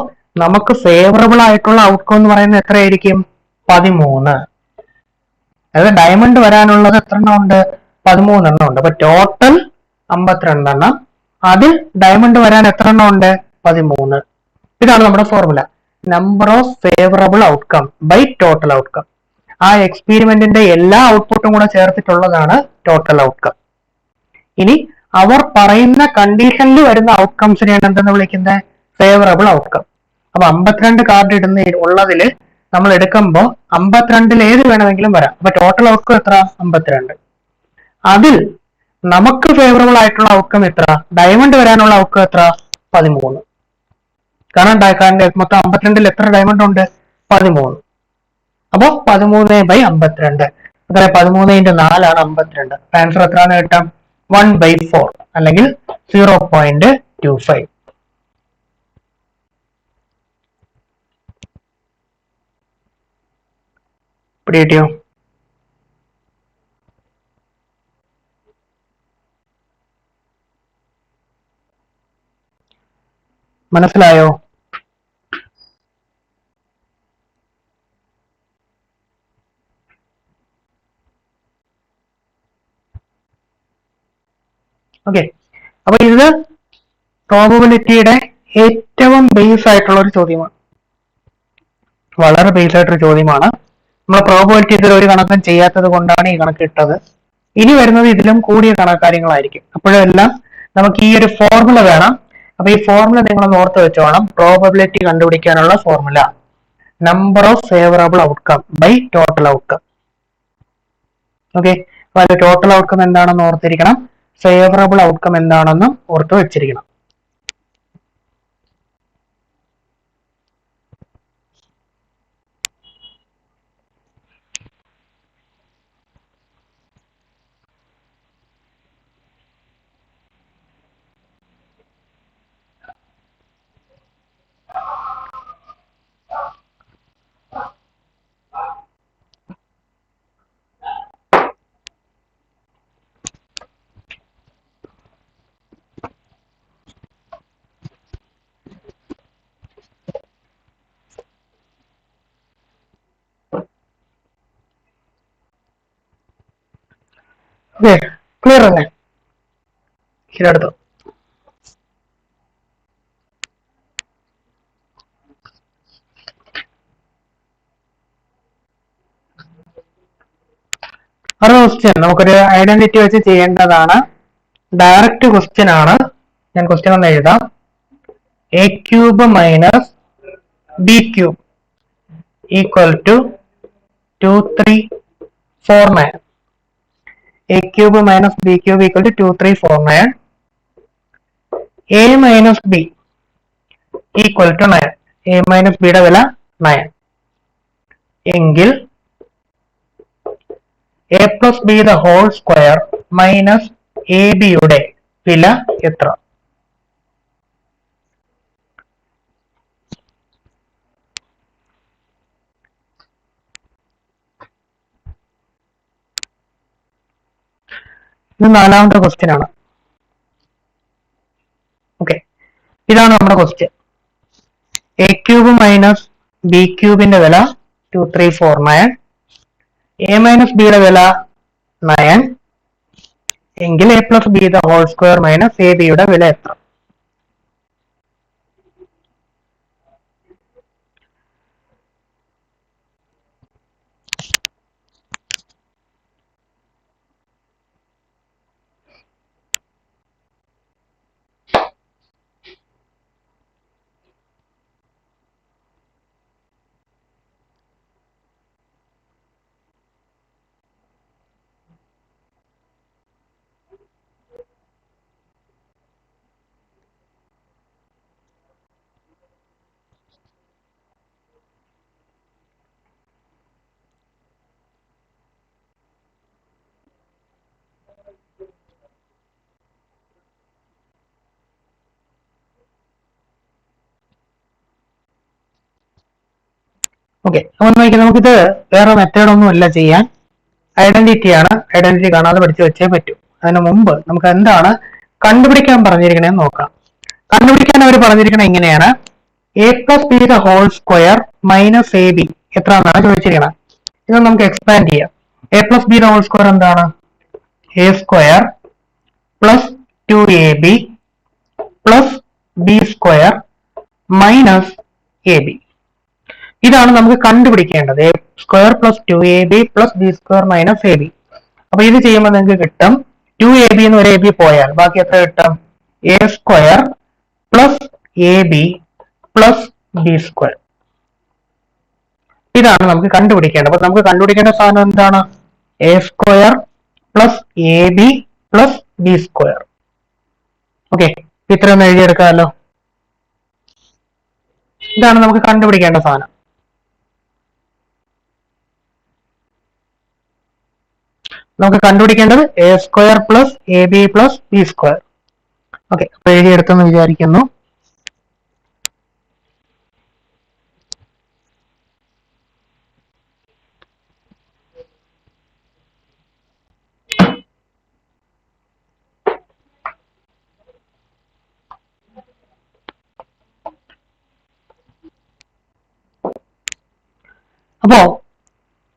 നമുക്ക് ഫേവറബിൾ ആയിട്ടുള്ള ഔട്ട്കം എന്ന് പറയുന്നത് എത്രയായിരിക്കും? 13. അതായത് ഡയമണ്ട് വരാനുള്ളത് എത്ര എണ്ണം ഉണ്ട്? 13 ഉണ്ട്. അപ്പൊ ടോട്ടൽ 52. അതിൽ ഡയമണ്ട് വരാൻ എത്ര എണ്ണം ഉണ്ട്? 13. ഇതാണ് നമ്മുടെ formula. Number of favourable outcome by total outcome. ആ എക്സ്പെരിമെന്റിന്റെ എല്ലാ ഔട്ട്പുട്ടും കൂടെ ചേർത്തിട്ടുള്ളതാണ് ടോട്ടൽ ഔട്ട്കം. ഇനി അവർ പറയുന്ന കണ്ടീഷനിൽ വരുന്ന ഔട്ട്കംസിനെയാണ് എന്തെന്ന് വിളിക്കുന്നത്? Favourable outcome. അപ്പൊ 52 കാർഡ് ഉള്ളതിൽ നമ്മൾ എടുക്കുമ്പോൾ 52 ഏത് വേണമെങ്കിലും വരാം. അപ്പൊ ടോട്ടൽ ഔട്ട്കം എത്ര? 52. അതിൽ നമുക്ക് ഫേവറബിൾ ആയിട്ടുള്ള ഔട്ട്കം എത്ര? ഡയമണ്ട് വരാനുള്ള ഔട്ട്കം എത്ര? 13. കാരണം മൊത്തം 52 എത്ര ഡയമണ്ട് ഉണ്ട്? 13. അപ്പൊ 13/52. അത്ര 13 × 4 ആണ് 52. ആൻസർ എത്രയാണ് കിട്ടാം? 1/4 അല്ലെങ്കിൽ 0.25. പിടികിട്ടിയോ? മനസ്സിലായോ? ഓക്കെ. അപ്പൊ ഇത് പ്രോബബിലിറ്റിയുടെ ഏറ്റവും ബേസ് ആയിട്ടുള്ള ഒരു ചോദ്യമാണ്. വളരെ ബേസ് ആയിട്ടൊരു ചോദ്യമാണ്. നമ്മൾ പ്രോബബിലിറ്റി ഇതിൽ ഒരു കണക്കും ചെയ്യാത്തത് കൊണ്ടാണ് ഈ കണക്ക് ഇട്ടത്. ഇനി വരുന്നത് ഇതിലും കൂടിയ കാര്യങ്ങളായിരിക്കും. അപ്പോഴെല്ലാം നമുക്ക് ഈ ഒരു ഫോർമുല വേണം. അപ്പൊ ഈ ഫോർമുല നിങ്ങളൊന്ന് ഓർത്ത് വെച്ചോണം. പ്രോബബിലിറ്റി കണ്ടുപിടിക്കാനുള്ള formula number of favourable outcome by total outcome. Okay. അപ്പൊ അത് ടോട്ടൽ ഔട്ട്കം എന്താണെന്ന് ഓർത്തിരിക്കണം, ഫേവറബിൾ ഔട്ട്കം എന്താണെന്ന് ഓർത്ത് വെച്ചിരിക്കണം. ക്ലിയർ അല്ലേ? ശരിയെടുത്തു. അടുത്ത ക്വസ്റ്റ്യൻ നമുക്കൊരു ഐഡന്റിറ്റി വെച്ച് ചെയ്യേണ്ടതാണ്. ഡയറക്റ്റ് ക്വസ്റ്റ്യൻ ആണ്. ഞാൻ ക്വസ്റ്റ്യൻ ഒന്ന് എഴുതാം. a cube minus b cube equal to 2349. a cube minus b cube equal to 2349. a minus b equal to 9. a minus b യുടെ വില 9 എങ്കിൽ a plus b the whole square minus ab യുടെ വില എത്ര? ഇത് നാലാമത്തെ ക്വസ്റ്റ്യൻ ആണ്. Okay, ഇതാണ് നമ്മുടെ question. A cube minus B ക്യൂബിന്റെ വില 2349, എ മൈനസ് ബിയുടെ വില 9 എങ്കിൽ A plus B the whole square minus A ബിയുടെ വില എത്ര? ഓക്കെ, അപ്പൊ നമുക്കിത് വേറെ മെത്തേഡ് ഒന്നും അല്ല ചെയ്യാൻ. ഐഡന്റിറ്റി ആണ്. ഐഡന്റിറ്റി കാണാതെ പഠിച്ചു വെച്ചേ പറ്റൂ. അതിന് മുമ്പ് നമുക്ക് എന്താണ് കണ്ടുപിടിക്കാൻ പറഞ്ഞിരിക്കണേന്ന് നോക്കാം. കണ്ടുപിടിക്കാൻ അവർ പറഞ്ഞിരിക്കണത് എങ്ങനെയാണ്? A plus B the whole square minus A B എത്ര എന്നാണ് ചോദിച്ചിരിക്കണം. ഇത് നമുക്ക് എക്സ്പാൻഡ് ചെയ്യാം. A plus B the whole square എന്താണ്? A square plus 2ab plus B square minus A B. ഇതാണ് നമുക്ക് കണ്ടുപിടിക്കേണ്ടത്. A square plus 2ab plus B square minus A B. അപ്പൊ ഇത് ചെയ്യുമ്പോൾ നിങ്ങൾക്ക് കിട്ടും 2ab എന്ന് ഒരു എ ബി പോയാൽ ബാക്കി എത്ര കിട്ടും? A square plus A B plus B square. ഇതാണ് നമുക്ക് കണ്ടുപിടിക്കേണ്ടത്. അപ്പൊ നമുക്ക് കണ്ടുപിടിക്കേണ്ട സാധനം എന്താണ്? A square plus A B plus B square. Okay, ഇത്രയൊന്ന് എഴുതിയെടുക്കാമല്ലോ. ഇതാണ് നമുക്ക് കണ്ടുപിടിക്കേണ്ട സാധനം. നമുക്ക് കണ്ടുപിടിക്കേണ്ടത് A square plus A B plus B square. Okay, അപ്പൊ എഴുതിയെടുത്തെന്ന് വിചാരിക്കുന്നു. അപ്പോ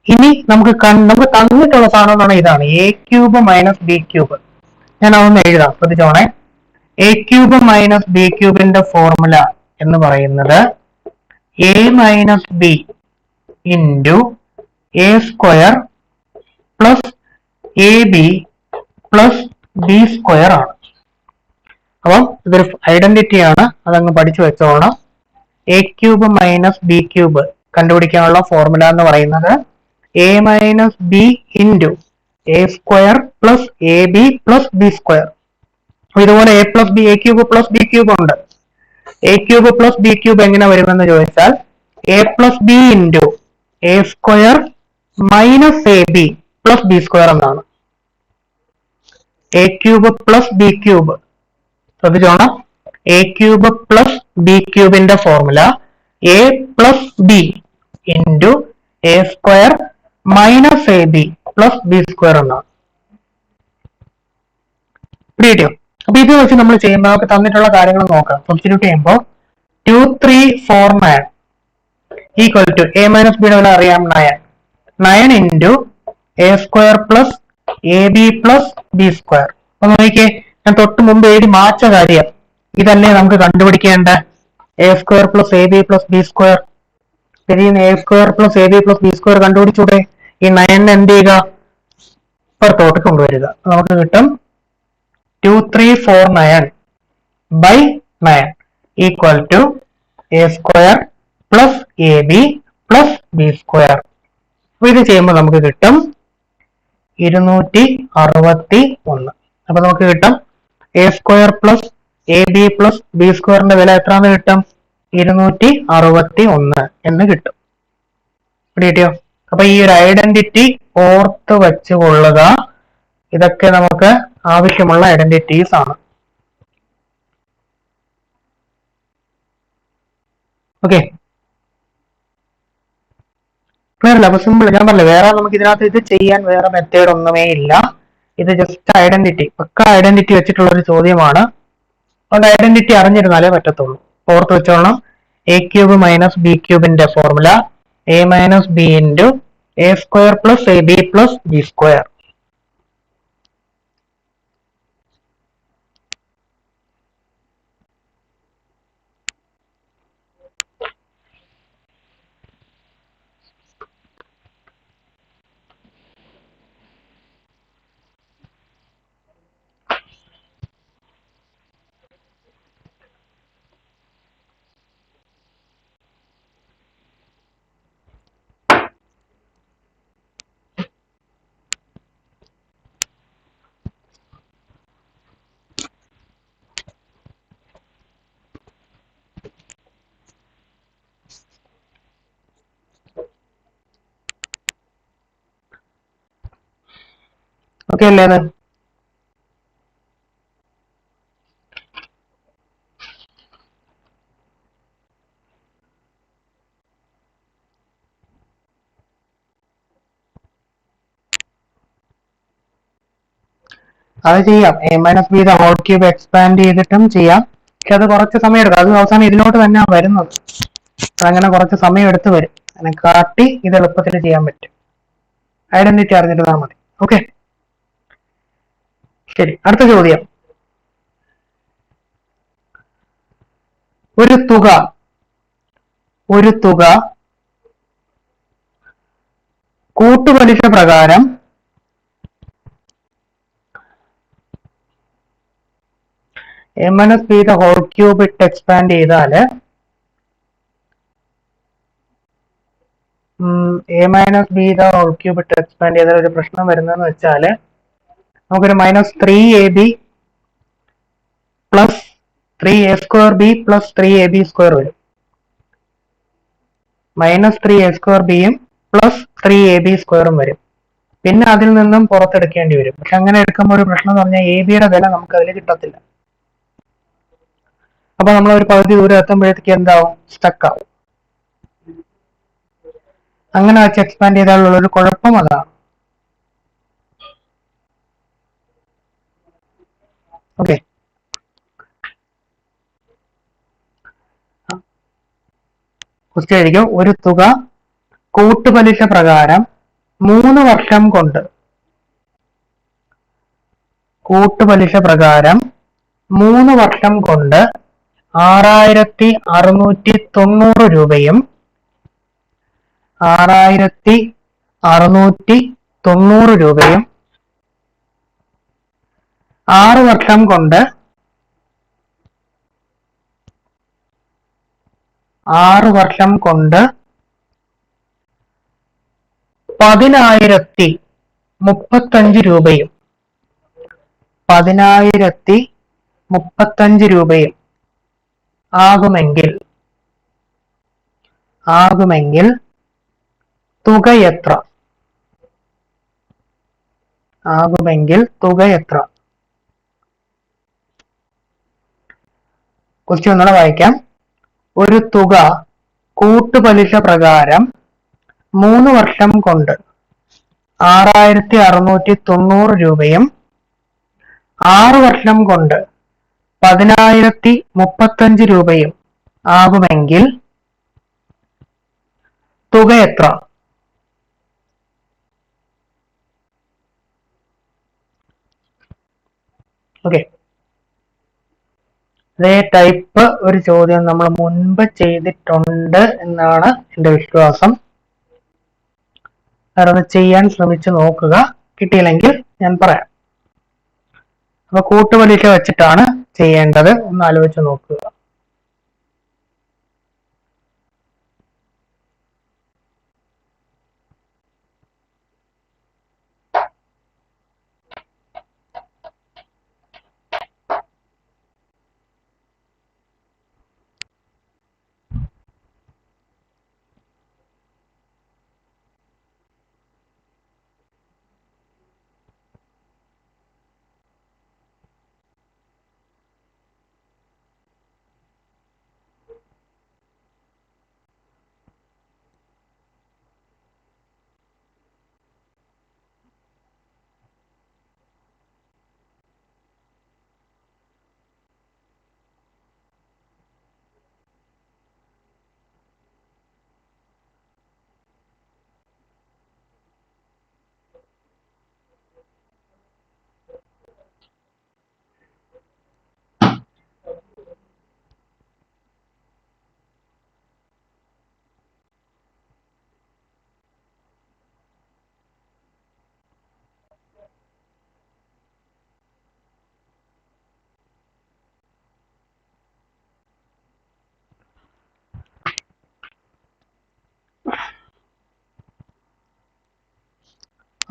ഇനി നമുക്ക് തന്നിട്ടുള്ള സാധനം എന്നാണ് ഇതാണ് A cube minus B cube. ഞാൻ അതൊന്ന് എഴുതാം, ശ്രദ്ധിച്ചോണേ. എ ക്യൂബ് മൈനസ് ബി ക്യൂബിന്റെ ഫോർമുല എന്ന് പറയുന്നത് A minus B into A square plus A B plus B square ആണ്. അപ്പം ഇതൊരു ഐഡന്റിറ്റി ആണ്, അതങ്ങ് പഠിച്ചു വെച്ചോളണം. A cube minus B cube കണ്ടുപിടിക്കാനുള്ള ഫോർമുല എന്ന് പറയുന്നത് A minus B into A square plus A B plus B square. ഇതുപോലെ A plus B A cube plus B cube ഉണ്ട്. A cube plus B cube എങ്ങനെ വരുമെന്ന് ചോദിച്ചാൽ A plus B into A square minus A B plus B square എന്നാണ്. A cube plus B cube ശ്രദ്ധിച്ചോണം. A cube plus B ക്യൂബിന്റെ formula A plus B into A square minus A B plus B square എന്നാണ്. കിട്ടിയോ? അപ്പൊ ഇത് വെച്ച് നമ്മൾ ചെയ്യുമ്പോൾ നമുക്ക് തന്നിട്ടുള്ള കാര്യങ്ങൾ നോക്കാം. സബ്സ്റ്റിറ്റ്യൂട്ട് ചെയ്യുമ്പോൾ 2 3 4 9 ഈക്വൽ ടു എ മൈനസ് ബിയുടെ വില അറിയാം 9 into A square plus A B plus B square. അപ്പൊ നോക്കിയേ, ഞാൻ തൊട്ട് മുമ്പ് എഴുതി മാച്ച കാര്യം ഇതല്ലേ നമുക്ക് കണ്ടുപിടിക്കേണ്ട. A square plus A B plus B square. ഇതിൽ A square plus A B plus B square കണ്ടുപിടിച്ചൂടെ? ഈ 9 എന്ത് ചെയ്യുക? പുറത്തോട്ട് കൊണ്ടുവരിക. നമുക്ക് കിട്ടും 2 3 4 9 by 9 equal to a square plus ab plus b square. അപ്പൊ ഇത് ചെയ്യുമ്പോൾ നമുക്ക് കിട്ടും 261. അപ്പൊ നമുക്ക് കിട്ടും A square plus A B plus B സ്ക്വയറിന്റെ വില എത്രാന്ന് കിട്ടും? 261 എന്ന് കിട്ടും. കിട്ടിയോ? അപ്പൊ ഈ ഒരു ഐഡന്റിറ്റി ഓർത്ത് വെച്ചുകൊള്ളുക. ഇതൊക്കെ നമുക്ക് ആവശ്യമുള്ള ഐഡന്റിറ്റീസ് ആണ്. ഓക്കെ, ക്ലിയർ അല്ല? അപ്പൊ സിമ്പിൾ, ഞാൻ പറഞ്ഞില്ല വേറെ നമുക്ക് ഇതിനകത്ത് ഇത് ചെയ്യാൻ വേറെ മെത്തേഡ് ഒന്നുമേ ഇല്ല. ഇത് ജസ്റ്റ് ഐഡന്റിറ്റി, പക്ക ഐഡന്റിറ്റി വെച്ചിട്ടുള്ള ഒരു ചോദ്യമാണ്. അതുകൊണ്ട് ഐഡന്റിറ്റി അറിഞ്ഞിരുന്നാലേ പറ്റത്തുള്ളൂ. ഓർത്ത് വെച്ചോളണം. എ ക്യൂബ് മൈനസ് ബി ക്യൂബിന്റെ formula A minus B into A square plus A B plus B square. Okay അല്ലേ? അത് ചെയ്യാം. A minus B the whole cube expand ചെയ്തിട്ടും ചെയ്യാം. പക്ഷെ അത് കുറച്ച് സമയം എടുക്കും. അത് അവസാനം ഇതിലോട്ട് തന്നെയാണ് വരുന്നത്. അതങ്ങനെ കുറച്ച് സമയം എടുത്ത് വരും. അങ്ങനെ കാട്ടി ഇത് എളുപ്പത്തിൽ ചെയ്യാൻ പറ്റും. ഐഡന്റിറ്റി അറിഞ്ഞിരുന്നാൽ മതി. ഓക്കെ, ശരി. അടുത്ത ചോദ്യം. ഒരു തുക കൂട്ടുപലിശ പ്രകാരം A minus B the whole cube ഇട്ട് എക്സ്പാൻഡ് ചെയ്താല് A minus B the whole cube ഇട്ട് എക്സ്പാൻഡ് ചെയ്താൽ ഒരു പ്രശ്നം വരുന്നതെന്ന് വെച്ചാല് നമുക്കൊരു -3ab plus 3a² b plus 3ab² വരും. -3a²bയും പ്ലസ് 3ab² വരും. പിന്നെ അതിൽ നിന്നും പുറത്തെടുക്കേണ്ടി വരും. പക്ഷെ അങ്ങനെ എടുക്കുമ്പോൾ ഒരു പ്രശ്നം എന്ന് പറഞ്ഞാൽ എ ബിയുടെ വില നമുക്ക് അതിൽ കിട്ടത്തില്ല. അപ്പൊ നമ്മൾ ഒരു പകുതി ദൂരം എത്തുമ്പോഴത്തേക്ക് എന്താവും? സ്റ്റക്ക് ആവും. അങ്ങനെ വെച്ച് എക്സ്പാൻഡ് ചെയ്താലുള്ള ഒരു കുഴപ്പം അതാണ്. ഓക്കെ, ക്വസ്റ്റ്യൻ ആയിരിക്കും. ഒരു തുക കൂട്ടുപലിശ പ്രകാരം 3 വർഷം കൊണ്ട് 6690 രൂപയും 6690 രൂപയും 6 വർഷം കൊണ്ട് 10,035 രൂപയും 10,035 രൂപയും ആകുമെങ്കിൽ തുക എത്ര? ക്വസ്റ്റ്യൻ ഒന്നുകൂടെ വായിക്കാം. ഒരു തുക കൂട്ടുപലിശ പ്രകാരം 3 വർഷം കൊണ്ട് 6690 രൂപയും 6 വർഷം കൊണ്ട് 10,035 രൂപയും ആകുമെങ്കിൽ തുക എത്ര? ഓക്കെ, അതേ ടൈപ്പ് ഒരു ചോദ്യം നമ്മൾ മുൻപ് ചെയ്തിട്ടുണ്ട് എന്നാണ് എൻ്റെ വിശ്വാസം. അതൊന്ന് ചെയ്യാൻ ശ്രമിച്ചു നോക്കുക. കിട്ടിയില്ലെങ്കിൽ ഞാൻ പറയാം. അപ്പൊ കൂട്ടുപലിശ വെച്ചിട്ടാണ് ചെയ്യേണ്ടത്. ഒന്ന് ആലോചിച്ച് നോക്കുക.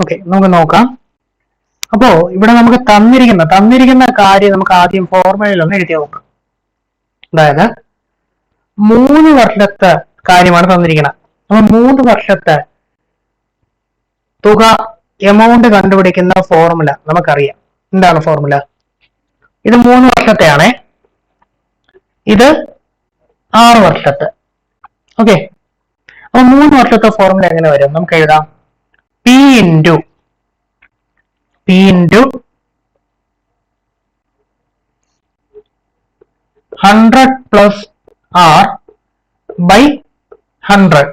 ഓക്കെ, നമുക്ക് നോക്കാം. അപ്പോ ഇവിടെ നമുക്ക് തന്നിരിക്കുന്ന കാര്യം നമുക്ക് ആദ്യം ഫോർമുലയിൽ ഒന്ന് എഴുതി നോക്കാം. അതായത് 3 വർഷത്തെ കാര്യമാണ് തന്നിരിക്കുന്നത്. അപ്പൊ 3 വർഷത്തെ തുക എമൗണ്ട് കണ്ടുപിടിക്കുന്ന ഫോർമുല നമുക്കറിയാം. എന്താണ് ഫോർമുല? ഇത് 3 വർഷത്തെയാണേ, ഇത് 6 വർഷത്തെ. ഓക്കെ, അപ്പൊ 3 വർഷത്തെ ഫോർമുല എങ്ങനെ വരും? നമുക്ക് എഴുതാം. P into 100 plus R by 100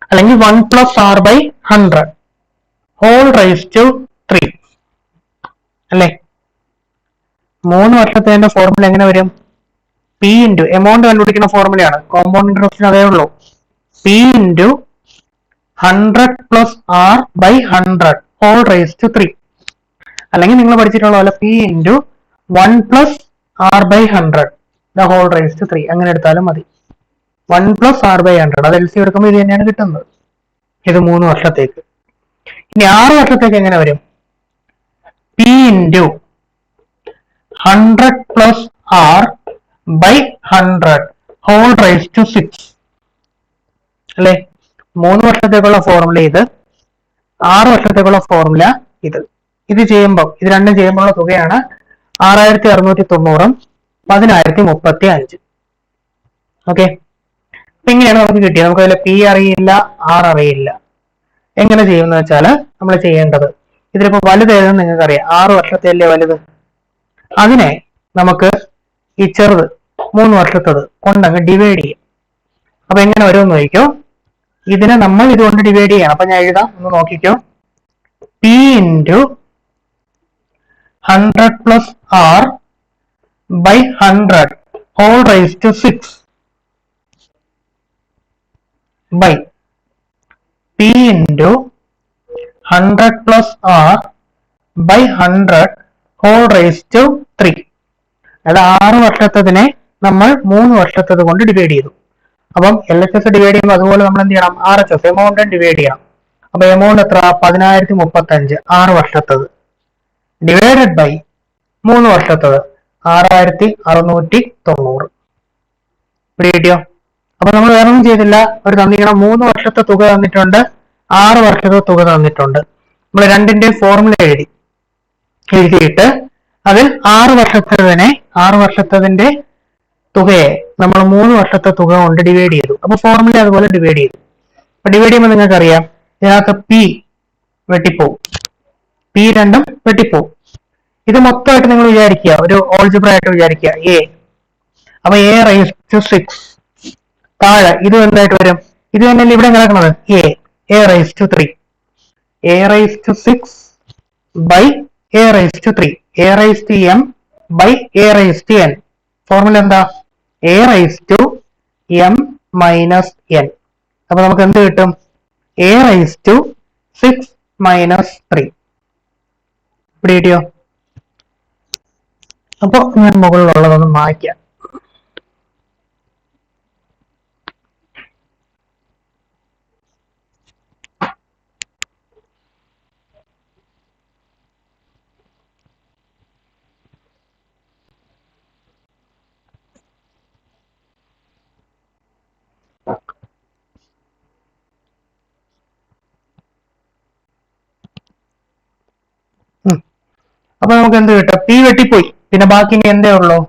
അല്ലെങ്കിൽ 1 plus R by 100 whole rice to 3 അല്ലെ. 3 വർഷത്തിന്റെ ഫോർമുല എങ്ങനെ വരും? പി ഇൻറ്റു എമൗണ്ട് കണ്ടുപിടിക്കുന്ന ഫോർമുലയാണ്, കോമ്പൗണ്ട് ഇൻട്രസ്റ്റിന് അതേ ഉള്ളൂ. P into 100 plus R by 100 whole rice to 3 അല്ലെങ്കിൽ നിങ്ങൾ പഠിച്ചിട്ടുള്ള പോലെ P into 1 plus R by 100 the whole rice to 3 അങ്ങനെ എടുത്താലും മതി. 1 പ്ലസ് ആർ ബൈ 100 അത് എൽസി എടുക്കുമ്പോൾ ഇത് തന്നെയാണ് കിട്ടുന്നത്. ഇത് 3 വർഷത്തേക്ക്. ഇനി 6 വർഷത്തേക്ക് എങ്ങനെ വരും? P into 100 plus R by 100 whole rice to 6 അല്ലെ. 3 വർഷത്തേക്കുള്ള ഫോർമുല ഇത്, 6 വർഷത്തേക്കുള്ള ഫോർമുല ഇത്. ഇത് ചെയ്യുമ്പോൾ ഇത് രണ്ടും ചെയ്യുമ്പോഴുള്ള തുകയാണ് 6690 10,035. ഓക്കെ, ഇങ്ങനെയാണ് നമുക്ക് കിട്ടിയത്. നമുക്ക് അതിൽ പി അറിയില്ല, ആർ അറിയില്ല. എങ്ങനെ ചെയ്യുമെന്ന് വെച്ചാൽ നമ്മൾ ചെയ്യേണ്ടത്, ഇതിലിപ്പോ വലുത് ഏതെന്ന് നിങ്ങൾക്ക് അറിയാം, 6 വർഷത്തെയല്ലേ വലുത്. അതിനെ നമുക്ക് ഈ ചെറുത് 3 വർഷത്തത് കൊണ്ടങ്ങ് ഡിവൈഡ് ചെയ്യും. അപ്പൊ എങ്ങനെ വരുമെന്ന് നോക്കിക്കോ. ഇതിനെ നമ്മൾ ഇതുകൊണ്ട് ഡിവൈഡ് ചെയ്യണം. അപ്പൊ ഞാൻ എഴുതാം, ഒന്ന് നോക്കിക്കോ. P into 100 plus R by 100 whole rice to 6 by P into 100 plus R by 100 whole rice to 3. അതായത് 6 വർഷത്തതിനെ നമ്മൾ 3 വർഷത്തത് കൊണ്ട് ഡിവൈഡ് ചെയ്തു. അപ്പം എൽ എച്ച് എസ് ഡിവൈഡ് ചെയ്യുമ്പോൾ അതുപോലെ നമ്മൾ എന്ത് ചെയ്യണം? R H S amount divide ചെയ്യണം. അപ്പൊ എമൗണ്ട് എത്ര? 10,035 6 വർഷത്തത് ഡിവൈഡഡ് ബൈ 3 വർഷത്തത് 6690. ഇവിടെ കിട്ടിയോ? അപ്പൊ നമ്മൾ വേറെ ഒന്നും ചെയ്തില്ല. ഒരു തന്നിരിക്കണം 3 വർഷത്തെ തുക തന്നിട്ടുണ്ട്, 6 വർഷത്തെ തുക തന്നിട്ടുണ്ട്. നമ്മൾ രണ്ടിന്റെയും ഫോർമുല എഴുതിയിട്ട് അതിൽ 6 വർഷത്തതിന്റെ തുകയെ നമ്മൾ 3 വർഷത്തെ തുക കൊണ്ട് ഡിവൈഡ് ചെയ്തു. അപ്പൊ ഫോർമുല അതുപോലെ ഡിവൈഡ് ചെയ്തു. അപ്പൊ ഡിവൈഡ് ചെയ്യുമ്പോൾ നിങ്ങൾക്ക് അറിയാം, ഇതിനകത്ത് പി വെട്ടിപ്പോവും, പി രണ്ടും വെട്ടിപ്പോവും. ഇത് മൊത്തമായിട്ട് നിങ്ങൾ വിചാരിക്കുക, ഒരു ഓൾജിബ്ര ആയിട്ട് വിചാരിക്കുക എ. അപ്പൊ എ റൈസ് ടു 6 താഴെ ഇത് എന്തായിട്ട് വരും? ഇത് തന്നെയല്ലേ ഇവിടെ കിടക്കുന്നത്, A raise to 3. A raise to 6 by A raise to 3. A raise to M by A raise to N. Formula എന്താ? A raise to M minus N. അപ്പൊ നമുക്ക് എന്ത് കിട്ടും? A raise to 6 minus 3. ഇവിടെ കിട്ടിയോ? അപ്പൊ ഞാൻ മുകളിലുള്ളതൊന്ന് മായ്ക്കാം. അപ്പൊ നമുക്ക് എന്ത് കിട്ടും? പി വെട്ടിപ്പോയി, പിന്നെ ബാക്കി ഇനി എന്തേ ഉള്ളൂ?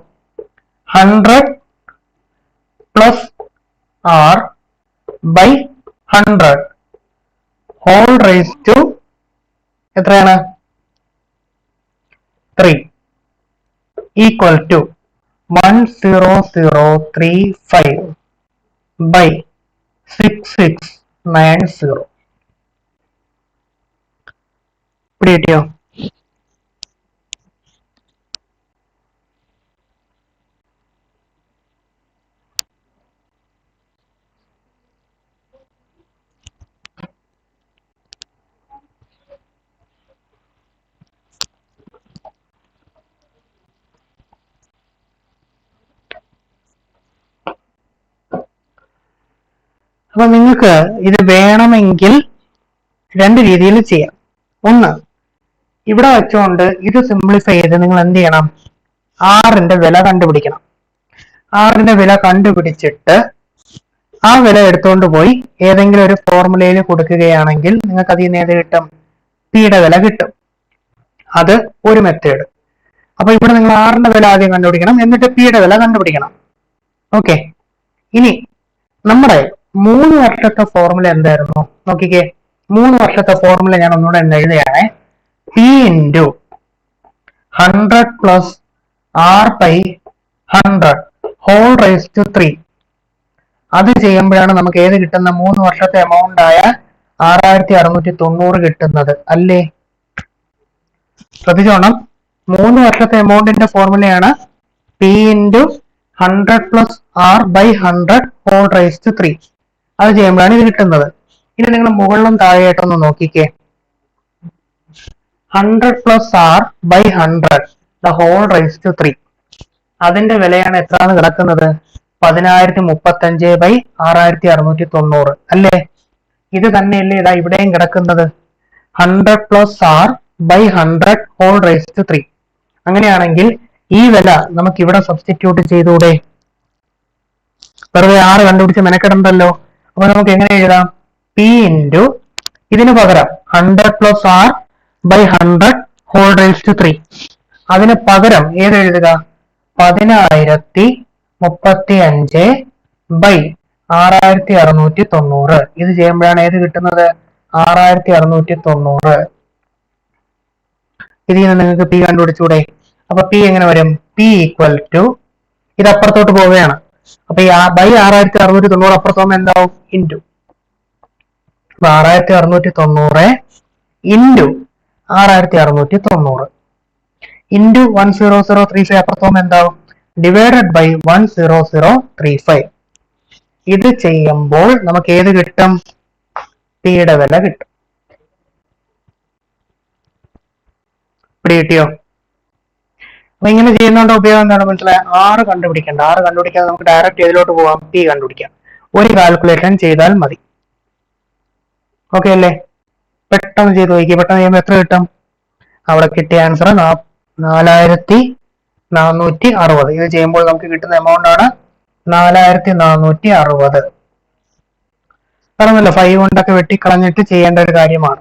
100 plus R by 100 whole rice to എത്രയാണ്? 3 ഈക്വൽ ടു 10035 ബൈ 6690. ഇവിടെ കിട്ടിയോ? അപ്പൊ നിങ്ങൾക്ക് ഇത് വേണമെങ്കിൽ രണ്ട് രീതിയിൽ ചെയ്യാം. ഒന്ന്, ഇവിടെ വെച്ചുകൊണ്ട് ഇത് സിംപ്ലിഫൈ ചെയ്ത് നിങ്ങൾ എന്ത് ചെയ്യണം? ആറിന്റെ വില കണ്ടുപിടിക്കണം. ആറിന്റെ വില കണ്ടുപിടിച്ചിട്ട് ആ വില എടുത്തുകൊണ്ട് പോയി ഏതെങ്കിലും ഒരു ഫോർമുലയിൽ കൊടുക്കുകയാണെങ്കിൽ നിങ്ങൾക്ക് അതിൽ നിന്ന് ഏത് കിട്ടും? പിയുടെ വില കിട്ടും. അത് ഒരു മെത്തേഡ്. അപ്പൊ ഇവിടെ നിങ്ങൾ ആറിന്റെ വില ആദ്യം കണ്ടുപിടിക്കണം, എന്നിട്ട് പിയുടെ വില കണ്ടുപിടിക്കണം. ഓക്കെ, ഇനി നമ്മുടെ 3 വർഷത്തെ ഫോർമുല എന്തായിരുന്നു നോക്കിക്കേ. 3 വർഷത്തെ ഫോർമുല ഞാൻ ഒന്നുകൂടെ എഴുതുകയാണ്. P into 100 plus R by 100 whole rice to 3. അത് ചെയ്യുമ്പോഴാണ് നമുക്ക് ഏത് കിട്ടുന്ന 3 വർഷത്തെ എമൗണ്ട് ആയ 6690 കിട്ടുന്നത് അല്ലേ? ശ്രദ്ധിച്ചോണം, 3 വർഷത്തെ എമൗണ്ടിന്റെ ഫോർമുലയാണ് P into 100 plus R by 100 whole rice to 3. അത് ചെയ്യുമ്പോഴാണ് ഇത് കിട്ടുന്നത്. ഇനി നിങ്ങൾ മുകളിലും താഴെയായിട്ടൊന്ന് നോക്കിക്കേ. 100 plus R by 100 the whole rice to 3. അതിന്റെ വിലയാണ് എത്രയാണ് കിടക്കുന്നത്? 10035 ബൈ 6690 അല്ലേ? ഇത് തന്നെയല്ലേ ഇതാ ഇവിടെയും കിടക്കുന്നത്, 100 plus R by 100 whole rice to 3. അങ്ങനെയാണെങ്കിൽ ഈ വില നമുക്ക് ഇവിടെ സബ്സ്റ്റിറ്റ്യൂട്ട് ചെയ്തൂടെ? വെറുതെ ആറ് കണ്ടുപിടിച്ച് മെനക്കെടണ്ടല്ലോ. അപ്പൊ നമുക്ക് എങ്ങനെ എഴുതാം? പി ഇൻറ്റു ഇതിന് പകരം 100 plus R by 100 whole rice to 3. അതിന് പകരം ഏത് എഴുതുക? 10035 ബൈ 6690. ഇത് ചെയ്യുമ്പോഴാണ് ഏത് കിട്ടുന്നത്? 6690. ഇതിൽ നിന്ന് നിങ്ങൾക്ക് പി കണ്ടുപിടിച്ചൂടെ? അപ്പൊ പി എങ്ങനെ വരും? പി ഈക്വൽ ടു, ഇത് അപ്പുറത്തോട്ട് പോവുകയാണ്. അപ്പൊ ഈ ബൈ 6690 അപ്പുറത്തോളം എന്താവും? ഇൻറ്റു 6690 ഇൻറ്റു 6690 ഇൻറ്റു 10035 അപ്പുറത്തോളം എന്താവും? Divided by 10035. ഇത് ചെയ്യുമ്പോൾ നമുക്ക് ഏത് കിട്ടും? പിയുടെ വില കിട്ടും. കിട്ടിയോ? അപ്പൊ ഇങ്ങനെ ചെയ്യുന്നതുകൊണ്ട് ഉപയോഗം എന്താണ് മനസ്സിലായ? ആറ് കണ്ടുപിടിക്കേണ്ട. ആറ് കണ്ടുപിടിക്കാതെ നമുക്ക് ഡയറക്റ്റ് ഏതിലോട്ട് പോവാം? പി കണ്ടുപിടിക്കാം. ഒരു കാൽക്കുലേഷൻ ചെയ്താൽ മതി. ഓക്കെ അല്ലേ? പെട്ടെന്ന് ചെയ്ത് നോക്കി. പെട്ടെന്ന് ചെയ്യുമ്പോൾ എത്ര കിട്ടും? അവിടെ കിട്ടിയ ആൻസർ 4460. ഇത് ചെയ്യുമ്പോൾ നമുക്ക് കിട്ടുന്ന എമൗണ്ട് ആണ് 4460. പറഞ്ഞല്ലോ, 5 കൊണ്ടൊക്കെ വെട്ടിക്കളഞ്ഞിട്ട് ചെയ്യേണ്ട ഒരു കാര്യമാണ്.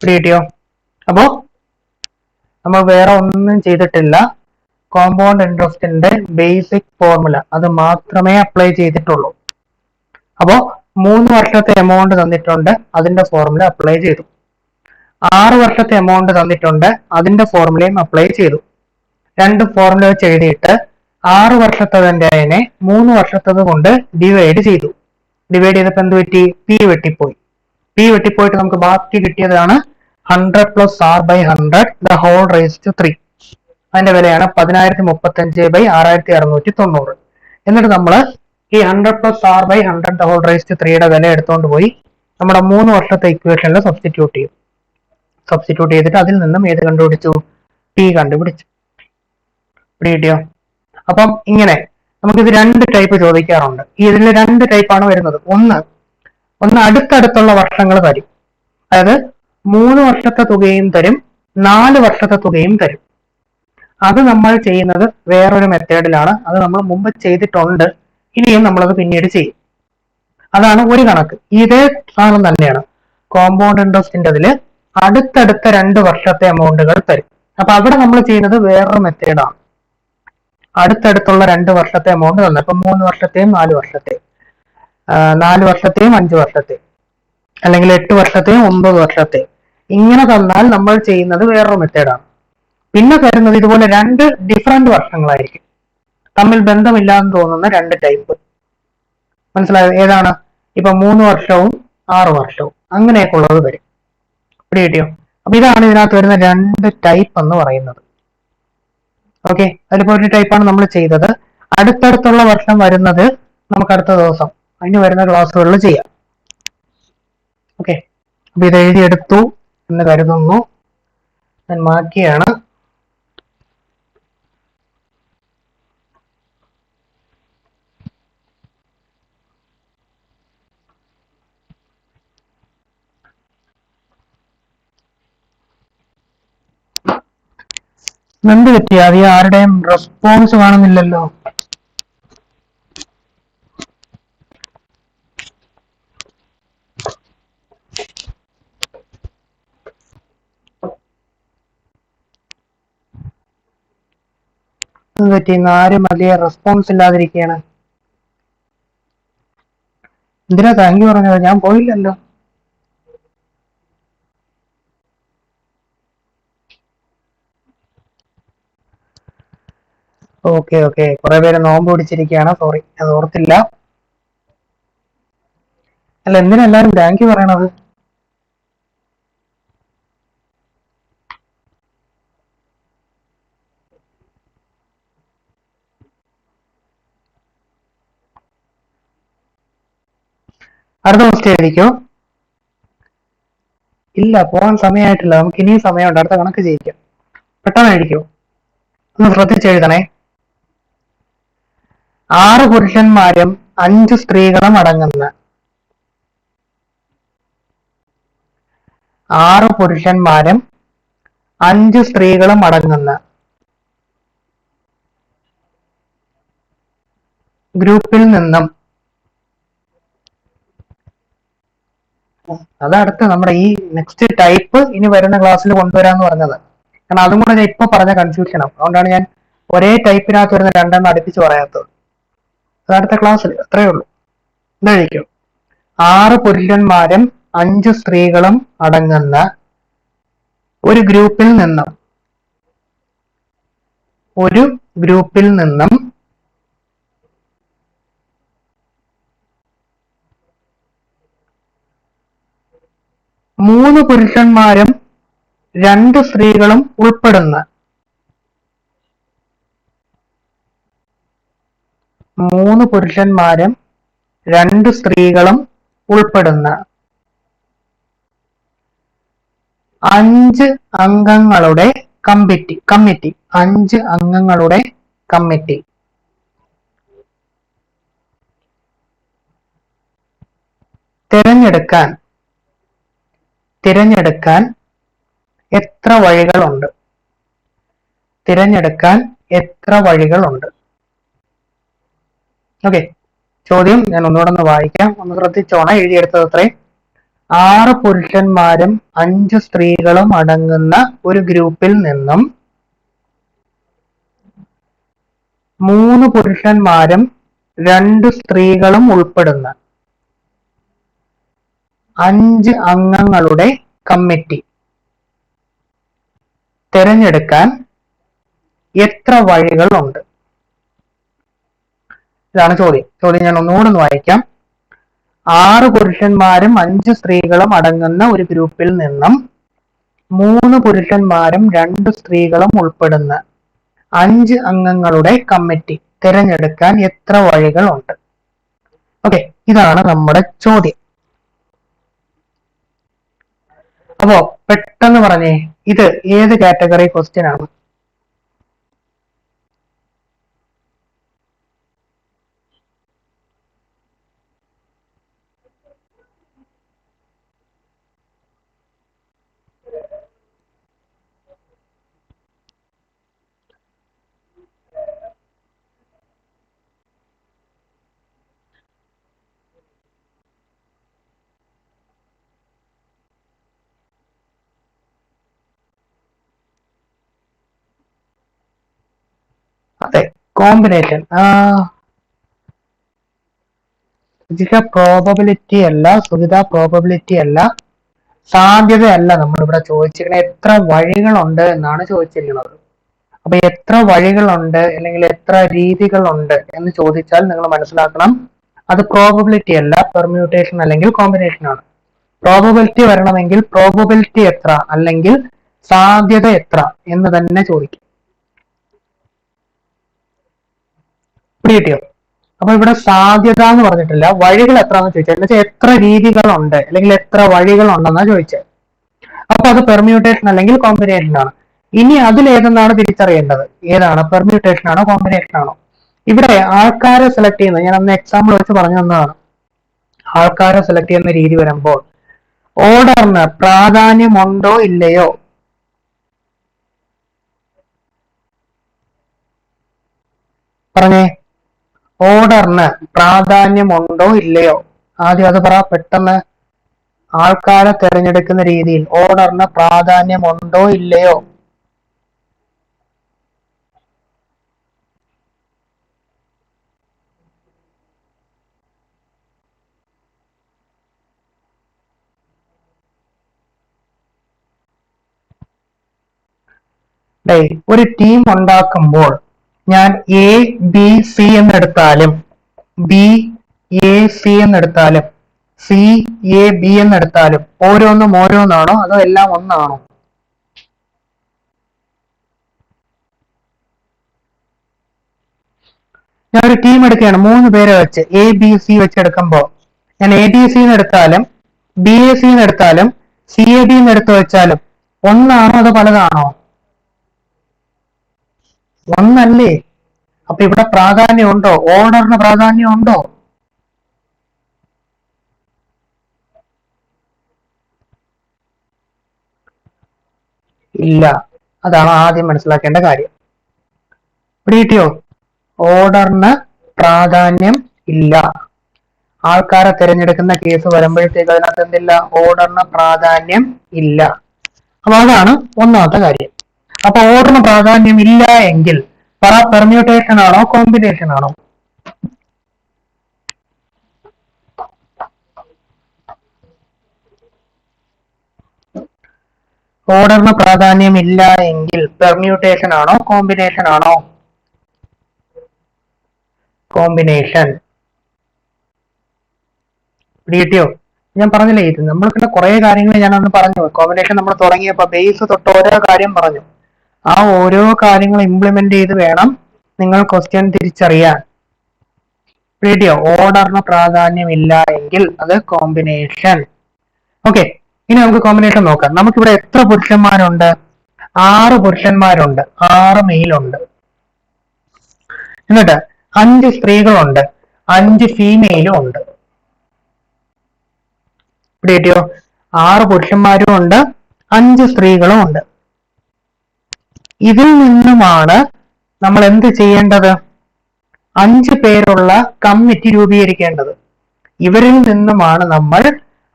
കിട്ടിയോ? അപ്പോ നമ്മൾ വേറെ ഒന്നും ചെയ്തിട്ടില്ല. കോമ്പൗണ്ട് ഇൻട്രസ്റ്റിന്റെ ബേസിക് ഫോർമുല അത് മാത്രമേ അപ്ലൈ ചെയ്തിട്ടുള്ളൂ. അപ്പോ 3 വർഷത്തെ എമൗണ്ട് തന്നിട്ടുണ്ട്, അതിന്റെ ഫോർമുല അപ്ലൈ ചെയ്തു. 6 വർഷത്തെ എമൗണ്ട് തന്നിട്ടുണ്ട്, അതിന്റെ ഫോർമുലയും അപ്ലൈ ചെയ്തു. രണ്ട് ഫോർമുല വെച്ച് എഴുതിയിട്ട് 6 വർഷത്തതിന്റെ അതിനെ 3 വർഷത്തത് കൊണ്ട് ഡിവൈഡ് ചെയ്തു. ഡിവൈഡ് ചെയ്തപ്പോൾ എന്ത് പറ്റി? പി വെട്ടിപ്പോയി. പി വെട്ടിപ്പോയിട്ട് നമുക്ക് ബാക്കി കിട്ടിയതാണ് 100 plus R by 100 the whole rice to 3. അതിന്റെ വിലയാണ് 10035 ബൈ 6690. എന്നിട്ട് നമ്മൾ ഈ 100 plus R by 100 the whole rice to 3യുടെ വില എടുത്തുകൊണ്ട് പോയി നമ്മുടെ 3 വർഷത്തെ ഇക്വേഷനിൽ സബ്സ്റ്റിറ്റ്യൂട്ട് ചെയ്യും. സബ്സ്റ്റിറ്റ്യൂട്ട് ചെയ്തിട്ട് അതിൽ നിന്നും ഏത് കണ്ടുപിടിച്ചു? പി കണ്ടുപിടിച്ചു. കിട്ടിയോ? അപ്പം ഇങ്ങനെ നമുക്കിത് രണ്ട് ടൈപ്പ് ചോദിക്കാറുണ്ട്. ഇതിൽ രണ്ട് ടൈപ്പാണ് വരുന്നത്. ഒന്ന് അടുത്തടുത്തുള്ള വർഷങ്ങൾ തരും. അതായത് 3 വർഷത്തെ തുകയും തരും, 4 വർഷത്തെ തുകയും തരും. അത് നമ്മൾ ചെയ്യുന്നത് വേറൊരു മെത്തേഡിലാണ്. അത് നമ്മൾ മുമ്പ് ചെയ്തിട്ടുണ്ട്, ഇനിയും നമ്മളത് പിന്നീട് ചെയ്യും. അതാണ് ഒരു കണക്ക്. ഇതേ സാധനം തന്നെയാണ് കോമ്പൗണ്ട് ഇൻട്രസ്റ്റിന്റെ അതില് അടുത്തടുത്ത 2 വർഷത്തെ എമൗണ്ടുകൾ തരും. അപ്പൊ അവിടെ നമ്മൾ ചെയ്യുന്നത് വേറൊരു മെത്തേഡാണ്. അടുത്തടുത്തുള്ള 2 വർഷത്തെ എമൗണ്ട് തന്നെ. ഇപ്പൊ 3 വർഷത്തെയും 4 വർഷത്തെയും, 4 വർഷത്തെയും 5 വർഷത്തെയും, അല്ലെങ്കിൽ 8 വർഷത്തെയും 9 വർഷത്തെയും ഇങ്ങനെ തന്നാൽ നമ്മൾ ചെയ്യുന്നത് വേറൊരു മെത്തേഡാണ്. പിന്നെ തരുന്നത് ഇതുപോലെ 2 ഡിഫറെന്റ് വർഷങ്ങളായിരിക്കും, തമ്മിൽ ബന്ധമില്ലാന്ന് തോന്നുന്ന 2 ടൈപ്പ്. മനസ്സിലായോ ഏതാണ്? ഇപ്പൊ 3 വർഷവും 6 വർഷവും അങ്ങനെയൊക്കെ ഉള്ളത് വരും. കിട്ടിയോ? അപ്പൊ ഇതാണ് ഇതിനകത്ത് വരുന്ന 2 ടൈപ്പ് എന്ന് പറയുന്നത്. ഓക്കെ, അതിലിപ്പോ ഒരു ടൈപ്പാണ് നമ്മൾ ചെയ്തത്. അടുത്തടുത്തുള്ള വർഷം വരുന്നത് നമുക്ക് അടുത്ത ദിവസം അതിന് വരുന്ന ക്ലാസ്സുകളിൽ ചെയ്യാം. ഓക്കെ, അപ്പൊ ഇത് എഴുതിയെടുത്തു എന്ന് കരുതുന്നു. ഞാൻ മാറ്റിയാണ്. എന്ത് പറ്റി? ആദ്യം ആരുടെയും റെസ്പോൺസ് കാണുന്നില്ലല്ലോ. എന്ത് പറ്റി? ആരും വലിയ റെസ്പോൺസ് ഇല്ലാതിരിക്കുകയാണ്. എന്തിനാ താങ്ക് യു പറഞ്ഞത്? ഞാൻ പോയില്ലല്ലോ. ഓക്കെ ഓക്കെ, കുറെ പേര് നോമ്പ് പിടിച്ചിരിക്കുകയാണ്, സോറി അത് ഓർത്തില്ല. അല്ല, എന്തിനാ എല്ലാരും താങ്ക് യു പറയണത്? അടുത്ത ക്വസ്റ്റ്യൻ എഴുതിക്കോ. ഇല്ല, പോകാൻ സമയമായിട്ടില്ല, നമുക്ക് ഇനിയും സമയമുണ്ട്, അടുത്ത കണക്ക് ചെയ്യിക്കാം. പെട്ടെന്ന് എഴുതിക്കോ, ഒന്ന് ശ്രദ്ധിച്ചെഴുതണേ. 6 പുരുഷന്മാരും 5 സ്ത്രീകളും അടങ്ങുന്ന 6 പുരുഷന്മാരും 5 സ്ത്രീകളും അടങ്ങുന്ന ഗ്രൂപ്പിൽ നിന്നും, അതടുത്ത് നമ്മുടെ ഈ നെക്സ്റ്റ് ടൈപ്പ് ഇനി വരുന്ന ക്ലാസ്സിൽ കൊണ്ടുവരാന്ന് പറഞ്ഞത്. കാരണം അതും കൂടെ ഞാൻ ഇപ്പൊ പറഞ്ഞ കൺഫ്യൂഷൻ ആവും, അതുകൊണ്ടാണ് ഞാൻ ഒരേ ടൈപ്പിനകത്ത് വരുന്ന രണ്ടെണ്ണം അടുപ്പിച്ച് പറയാത്തത്. അതടുത്ത ക്ലാസ്സിൽ, അത്രയേ ഉള്ളൂ. എന്തായിരിക്കും? 6 പുരുഷന്മാരും 5 സ്ത്രീകളും അടങ്ങുന്ന ഒരു ഗ്രൂപ്പിൽ നിന്നും 3 പുരുഷന്മാരും 2 സ്ത്രീകളും ഉൾപ്പെടുന്ന 3 പുരുഷന്മാരും 2 സ്ത്രീകളും ഉൾപ്പെടുന്ന 5 അംഗങ്ങളുടെ കമ്മിറ്റി 5 അംഗങ്ങളുടെ കമ്മിറ്റി തിരഞ്ഞെടുക്കാൻ എത്ര വഴികളുണ്ട്? ഓക്കെ, ചോദ്യം ഞാൻ ഒന്നുകൂടെ ഒന്ന് വായിക്കാം, ഒന്ന് ശ്രദ്ധിച്ചോണം, എഴുതിയെടുത്തത് അത്രയും. 6 പുരുഷന്മാരും 5 സ്ത്രീകളും അടങ്ങുന്ന ഒരു ഗ്രൂപ്പിൽ നിന്നും 3 പുരുഷന്മാരും 2 സ്ത്രീകളും ഉൾപ്പെടുന്ന 5 അംഗങ്ങളുടെ കമ്മിറ്റി തിരഞ്ഞെടുക്കാൻ എത്ര വഴികളുണ്ട്? ഇതാണ് ചോദ്യം ഞാൻ ഒന്നുകൂടെ ഒന്ന് വായിക്കാം. 6 പുരുഷന്മാരും 5 സ്ത്രീകളും അടങ്ങുന്ന ഒരു ഗ്രൂപ്പിൽ നിന്നും 3 പുരുഷന്മാരും 2 സ്ത്രീകളും ഉൾപ്പെടുന്ന 5 അംഗങ്ങളുടെ കമ്മിറ്റി തിരഞ്ഞെടുക്കാൻ എത്ര വഴികളുണ്ട്? ഓക്കെ, ഇതാണ് നമ്മുടെ ചോദ്യം. അപ്പോ പെട്ടെന്ന് പറഞ്ഞേ, ഇത് ഏത് കാറ്റഗറി ക്വസ്റ്റ്യൻ ആണ്? അതെ, കോമ്പിനേഷൻ. പ്രോബബിലിറ്റി അല്ല, പ്രോബബിലിറ്റി അല്ല, സാധ്യതയല്ല നമ്മളിവിടെ ചോദിച്ചിരിക്കുന്നത്, എത്ര വഴികളുണ്ട് എന്നാണ് ചോദിച്ചിരിക്കുന്നത്. അപ്പൊ എത്ര വഴികളുണ്ട് അല്ലെങ്കിൽ എത്ര രീതികളുണ്ട് എന്ന് ചോദിച്ചാൽ നിങ്ങൾ മനസ്സിലാക്കണം, അത് പ്രോബബിലിറ്റി അല്ല, പെർമ്യൂട്ടേഷൻ അല്ലെങ്കിൽ കോമ്പിനേഷൻ ആണ്. പ്രോബബിലിറ്റി വരണമെങ്കിൽ പ്രോബബിലിറ്റി എത്ര അല്ലെങ്കിൽ സാധ്യത എത്ര എന്ന് തന്നെ ചോദിക്കും. കിട്ടിയോ? അപ്പൊ ഇവിടെ സാധ്യത എന്ന് പറഞ്ഞിട്ടില്ല, വഴികൾ എത്രയാണെന്ന് ചോദിച്ചത്. എന്ന് വെച്ചാൽ എത്ര രീതികളുണ്ട് അല്ലെങ്കിൽ എത്ര വഴികളുണ്ടെന്നാണ് ചോദിച്ചത്. അപ്പൊ അത് പെർമ്യൂട്ടേഷൻ അല്ലെങ്കിൽ കോമ്പിനേഷൻ ആണ്. ഇനി അതിലേതെന്നാണ് തിരിച്ചറിയേണ്ടത്, ഏതാണ് പെർമ്യൂട്ടേഷൻ ആണോ കോമ്പിനേഷൻ ആണോ? ഇവിടെ ആൾക്കാരെ സെലക്ട് ചെയ്യുന്നത് ഞാൻ അന്ന് എക്സാമ്പിൾ വെച്ച് പറഞ്ഞു തന്നതാണ്. ആൾക്കാരെ സെലക്ട് ചെയ്യുന്ന രീതി വരുമ്പോൾ ഓർഡറിന് പ്രാധാന്യമുണ്ടോ ഇല്ലയോ? പറഞ്ഞേ, ഓർഡറിന് പ്രാധാന്യമുണ്ടോ ഇല്ലയോ? ആദ്യം അത് പറ പെട്ടെന്ന്. ആൾക്കാരെ തിരഞ്ഞെടുക്കുന്ന രീതിയിൽ ഓർഡറിന് പ്രാധാന്യമുണ്ടോ ഇല്ലയോ? ഒരു ടീം ഉണ്ടാക്കുമ്പോൾ ഞാൻ എ ബി സി എന്നെടുത്താലും ബി എ സി എന്നെടുത്താലും സി എ ബി എന്നെടുത്താലും ഓരോന്നും ഓരോന്നാണോ അതോ എല്ലാം ഒന്നാണോ? ഞാൻ ഒരു ടീം എടുക്കുകയാണ് 3 പേരെ വെച്ച് എ ബി സി വെച്ച് എടുക്കുമ്പോൾ ഞാൻ എ ബി സി എടുത്താലും ബി എ സി എടുത്താലും സി എ ബി എടുത്ത് വെച്ചാലും ഒന്നാണോ അതോ പലതാണോ? ഒന്നല്ലേ? അപ്പൊ ഇവിടെ പ്രാധാന്യം ഉണ്ടോ? ഓർഡറിന് പ്രാധാന്യം ഉണ്ടോ? ഇല്ല. അതാണ് ആദ്യം മനസ്സിലാക്കേണ്ട കാര്യം. കിട്ടിയോ? ഓർഡറിന് പ്രാധാന്യം ഇല്ല. ആൾക്കാരെ തിരഞ്ഞെടുക്കുന്ന കേസ് വരുമ്പോഴത്തേക്ക് അതിനകത്ത് എന്തില്ല? ഓർഡറിന് പ്രാധാന്യം ഇല്ല. അപ്പൊ അതാണ് ഒന്നാമത്തെ കാര്യം. അപ്പൊ ഓർഡറിന് പ്രാധാന്യം ഇല്ല എങ്കിൽ പെർമ്യൂട്ടേഷൻ ആണോ കോമ്പിനേഷൻ ആണോ? ഓർഡറിന് പ്രാധാന്യം ഇല്ല എങ്കിൽ പെർമ്യൂട്ടേഷൻ ആണോ കോമ്പിനേഷൻ ആണോ? കോമ്പിനേഷൻ. കിട്ടിയോ? ഞാൻ പറഞ്ഞില്ലേ, ഇത് നമ്മൾക്കുള്ള കുറെ കാര്യങ്ങൾ ഞാനന്ന് പറഞ്ഞു. കോമ്പിനേഷൻ നമ്മൾ തുടങ്ങിയപ്പോ ബേസ് തൊട്ട് ഓരോ കാര്യം പറഞ്ഞു. ആ ഓരോ കാര്യങ്ങൾ ഇംപ്ലിമെന്റ് ചെയ്ത് വേണം നിങ്ങൾ ക്വസ്റ്റ്യൻ തിരിച്ചറിയാൻ. കിട്ടിയോ? ഓർഡറിന് പ്രാധാന്യം ഇല്ല എങ്കിൽ അത് കോമ്പിനേഷൻ. ഓക്കെ, ഇനി നമുക്ക് കോമ്പിനേഷൻ നോക്കാം. നമുക്കിവിടെ എത്ര പുരുഷന്മാരുണ്ട്? 6 പുരുഷന്മാരുണ്ട്, 6 മെയിലുണ്ട്. എന്നിട്ട് 5 സ്ത്രീകളുണ്ട്, 5 ഫീമെയിലും ഉണ്ട്. കിട്ടിയോ? 6 പുരുഷന്മാരും ഉണ്ട്, 5 സ്ത്രീകളും ഉണ്ട്. ഇതിൽ നിന്നുമാണ് നമ്മൾ എന്ത് ചെയ്യേണ്ടത്? 5 പേരുള്ള കമ്മിറ്റി രൂപീകരിക്കേണ്ടത്. ഇവരിൽ നിന്നുമാണ് നമ്മൾ,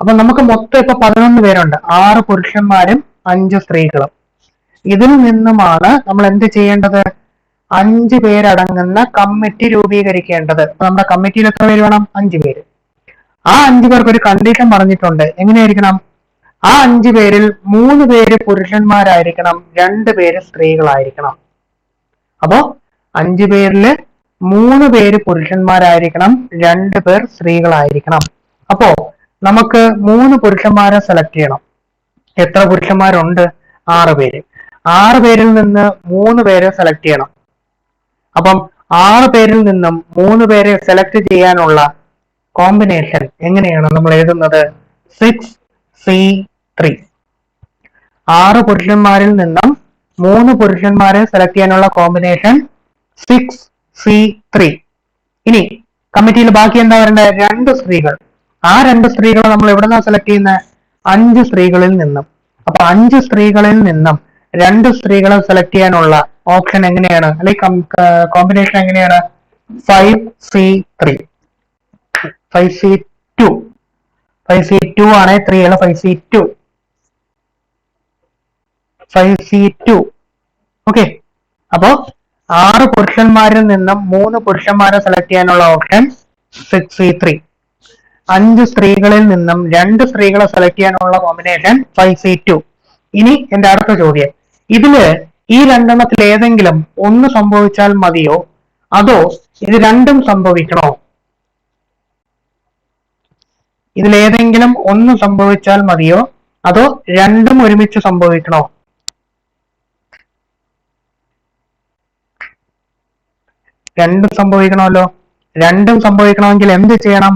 അപ്പൊ നമുക്ക് മൊത്തം ഇപ്പൊ 11 പേരുണ്ട്, 6 പുരുഷന്മാരും 5 സ്ത്രീകളും. ഇതിൽ നിന്നുമാണ് നമ്മൾ എന്ത് ചെയ്യേണ്ടത്? 5 പേരടങ്ങുന്ന കമ്മിറ്റി രൂപീകരിക്കേണ്ടത്. നമ്മുടെ കമ്മിറ്റിയിൽ എത്ര പേര് വേണം? 5 പേര്. ആ 5 പേർക്ക് ഒരു കണ്ടീഷൻ പറഞ്ഞിട്ടുണ്ട്. എങ്ങനെയായിരിക്കണം? ആ 5 പേരിൽ 3 പേര് പുരുഷന്മാരായിരിക്കണം, 2 പേര് സ്ത്രീകളായിരിക്കണം. അപ്പോ 5 പേരില് 3 പേര് പുരുഷന്മാരായിരിക്കണം, 2 പേർ സ്ത്രീകളായിരിക്കണം. അപ്പോ നമുക്ക് 3 പുരുഷന്മാരെ സെലക്ട് ചെയ്യണം. എത്ര പുരുഷന്മാരുണ്ട്? 6 പേര്. 6 പേരിൽ നിന്ന് 3 പേരെ സെലക്ട് ചെയ്യണം. അപ്പം 6 പേരിൽ നിന്നും 3 പേരെ സെലക്ട് ചെയ്യാനുള്ള കോമ്പിനേഷൻ എങ്ങനെയാണ് നമ്മൾ എഴുതുന്നത്? 6C3. 6 പുരുഷന്മാരിൽ നിന്നും 3 പുരുഷന്മാരെ സെലക്ട് ചെയ്യാനുള്ള കോമ്പിനേഷൻ 6C3. ഇനി കമ്മിറ്റിയിൽ ബാക്കി എന്താ വരേണ്ടത്? 2 സ്ത്രീകൾ. ആ 2 സ്ത്രീകളെ നമ്മൾ എവിടെ നിന്നാണ് സെലക്ട് ചെയ്യുന്നത്? 5 സ്ത്രീകളിൽ നിന്നും. അപ്പൊ 5 സ്ത്രീകളിൽ നിന്നും 2 സ്ത്രീകളെ സെലക്ട് ചെയ്യാനുള്ള ഓപ്ഷൻ എങ്ങനെയാണ്, അല്ലെങ്കിൽ കോമ്പിനേഷൻ എങ്ങനെയാണ്? 5C3. 5C2. 5C2 ആണ്, 3 അല്ല, 5C2. 5C2. ഓക്കെ, അപ്പോ 6 പുരുഷന്മാരിൽ നിന്നും 3 പുരുഷന്മാരെ സെലക്ട് ചെയ്യാനുള്ള ഓപ്ഷൻ 6C3. 5 സ്ത്രീകളിൽ നിന്നും 2 സ്ത്രീകളെ സെലക്ട് ചെയ്യാനുള്ള കോമ്പിനേഷൻ 5C2. ഇനി എന്റെ അടുത്ത ചോദ്യം, ഇതില് ഈ രണ്ടെണ്ണത്തിൽ ഏതെങ്കിലും ഒന്ന് സംഭവിച്ചാൽ മതിയോ അതോ ഇത് രണ്ടും സംഭവിക്കണോ? ഇതിലേതെങ്കിലും ഒന്ന് സംഭവിച്ചാൽ മതിയോ അതോ രണ്ടും ഒരുമിച്ച് സംഭവിക്കണോ? രണ്ടും സംഭവിക്കണമല്ലോ. രണ്ടും സംഭവിക്കണമെങ്കിൽ എന്ത് ചെയ്യണം?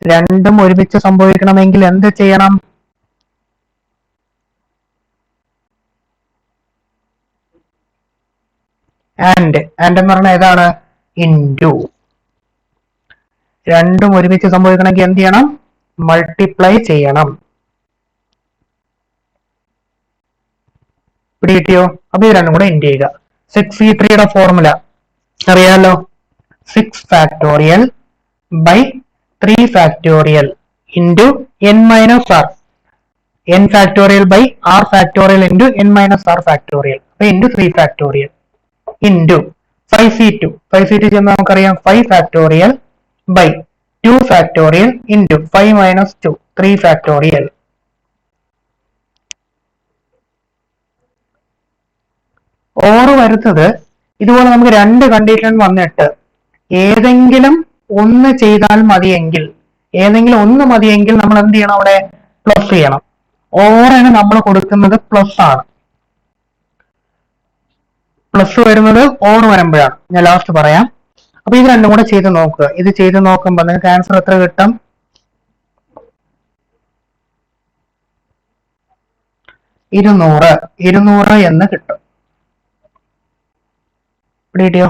രണ്ടും ഒരുമിച്ച് സംഭവിക്കണമെങ്കിൽ എന്ത് ചെയ്യണം? ആൻഡ് എന്ന് പറഞ്ഞാൽ ഏതാണ്? ഇൻറ്റു. രണ്ടും ഒരുമിച്ച് സംഭവിക്കണമെങ്കിൽ എന്ത് ചെയ്യണം? മൾട്ടിപ്ലൈ ചെയ്യണം. കിട്ടിയോ? അപ്പൊ ഇത് രണ്ടും കൂടെ ഇൻറ്റു ചെയ്യുക. 6C3 ഫോർമുല അറിയാലോ. 6 factorial by 3 factorial into n minus R. n factorial by r factorial into n minus r factorial. അപ്പൊ into 3 factorial into 5C2. 5C2 ചെയ്യുമ്പോൾ നമുക്കറിയാം 5 factorial by 2 factorial into 5 minus 2, 3 factorial. Or വരുന്നത് ഇതുപോലെ നമുക്ക് രണ്ട് condition വന്നിട്ട് ഏതെങ്കിലും ഒന്ന് ചെയ്താൽ മതിയെങ്കിൽ നമ്മൾ എന്ത് ചെയ്യണം? അവിടെ പ്ലസ് ചെയ്യണം. ഓറിന് നമ്മൾ കൊടുക്കുന്നത് പ്ലസ് ആണ്. പ്ലസ് വരുന്നത് ഓർ വരുമ്പോഴാണ്. ഞാൻ ലാസ്റ്റ് പറയാം. അപ്പൊ ഇത് രണ്ടും കൂടെ ചെയ്ത് നോക്കുക. ഇത് ചെയ്ത് നോക്കുമ്പോൾ നിങ്ങൾക്ക് ആൻസർ എത്ര കിട്ടും? 200 എന്ന് കിട്ടും. കിട്ടിയോ?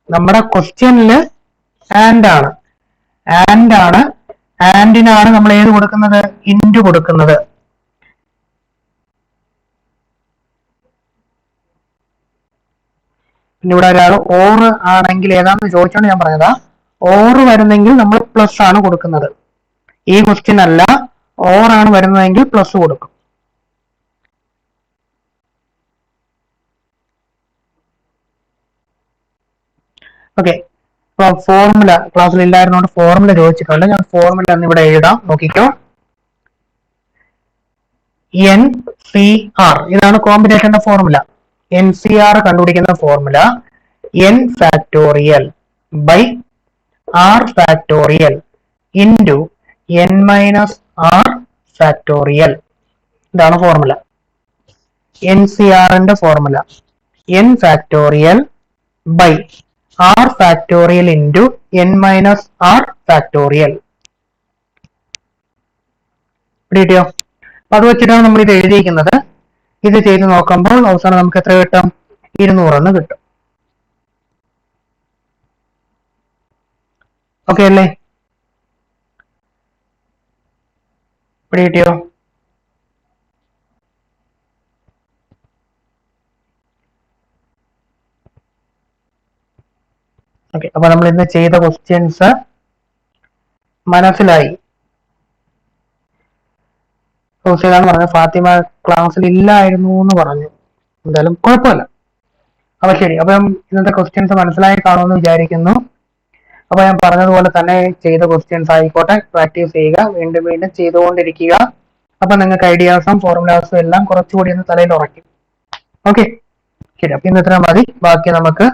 നമ്മുടെ ക്വസ്റ്റ്യനില് ആൻഡിനാണ് നമ്മൾ ഏത് കൊടുക്കുന്നത്? ഇൻറ്റു കൊടുക്കുന്നത്. പിന്നെ ഇവിടെ ഒരാൾ ഓർ ആണെങ്കിൽ ഏതാണെന്ന് ചോദിച്ചോണ്ട് ഞാൻ പറഞ്ഞതാ. ഓർ വരുന്നെങ്കിൽ നമ്മൾ പ്ലസ് ആണ് കൊടുക്കുന്നത്. ഈ ക്വസ്റ്റ്യൻ അല്ല, ഓർ ആണ് വരുന്നതെങ്കിൽ പ്ലസ് കൊടുക്കും. ഓക്കെ, അപ്പൊ ഫോർമുല ക്ലാസ്സിൽ ഇല്ലായിരുന്നോണ്ട് ഫോർമുല ചോദിച്ചിട്ടുണ്ട്. ഞാൻ ഫോർമുല ഒന്ന് ഇവിടെ എഴുതാം, നോക്കിക്കോ. NCR ഇതാണ് കോമ്പിനേഷന്റെ ഫോർമുല. NCR കണ്ടുപിടിക്കുന്ന formula n factorial by r factorial into n minus r factorial. ഇതാണ് ഫോർമുല. NCRന്റെ formula n factorial by r factorial into n minus r factorial. കിട്ടിയോ? അപ്പൊ അത് വെച്ചിട്ടാണ് നമ്മൾ ഇത് എഴുതിയിരിക്കുന്നത്. ഇത് ചെയ്ത് നോക്കുമ്പോൾ അവസാനം നമുക്ക് എത്ര കിട്ടും? 200 എന്ന് കിട്ടും. ഓക്കെ അല്ലേ? കിട്ടിയോ? ഓക്കെ, അപ്പൊ നമ്മൾ ഇന്ന് ചെയ്ത ക്വസ്റ്റ്യൻസ് മനസ്സിലായി. ഹുസൈനാണ് പറഞ്ഞത് ഫാത്തിമ ക്ലാസ്സിൽ ഇല്ലായിരുന്നു എന്ന് പറഞ്ഞു. എന്തായാലും കുഴപ്പമില്ല. അപ്പൊ ശരി, അപ്പം ഇന്നത്തെ ക്വസ്റ്റ്യൻസ് മനസ്സിലായി കാണുമെന്ന് വിചാരിക്കുന്നു. അപ്പൊ ഞാൻ പറഞ്ഞതുപോലെ തന്നെ ചെയ്ത ക്വസ്റ്റ്യൻസ് ആയിക്കോട്ടെ, പ്രാക്ടീസ് ചെയ്യുക, വീണ്ടും വീണ്ടും ചെയ്തുകൊണ്ടിരിക്കുക. അപ്പൊ നിങ്ങൾക്ക് ഐഡിയാസും ഫോർമുലാസും എല്ലാം കുറച്ചുകൂടി ഒന്ന് തലയിൽ ഉറക്കും. ഓക്കെ, ശരി. അപ്പൊ ഇന്ന് ഇത്ര മതി. ബാക്കി നമുക്ക്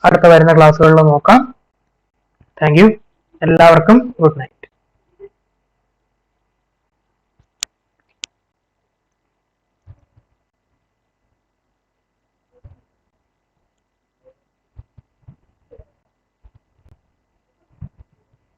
അടുത്ത വരുന്ന ക്ലാസ്സുകളിൽ നോക്കാം. Thank you. എല്ലാവർക്കും ഗുഡ് നൈറ്റ്.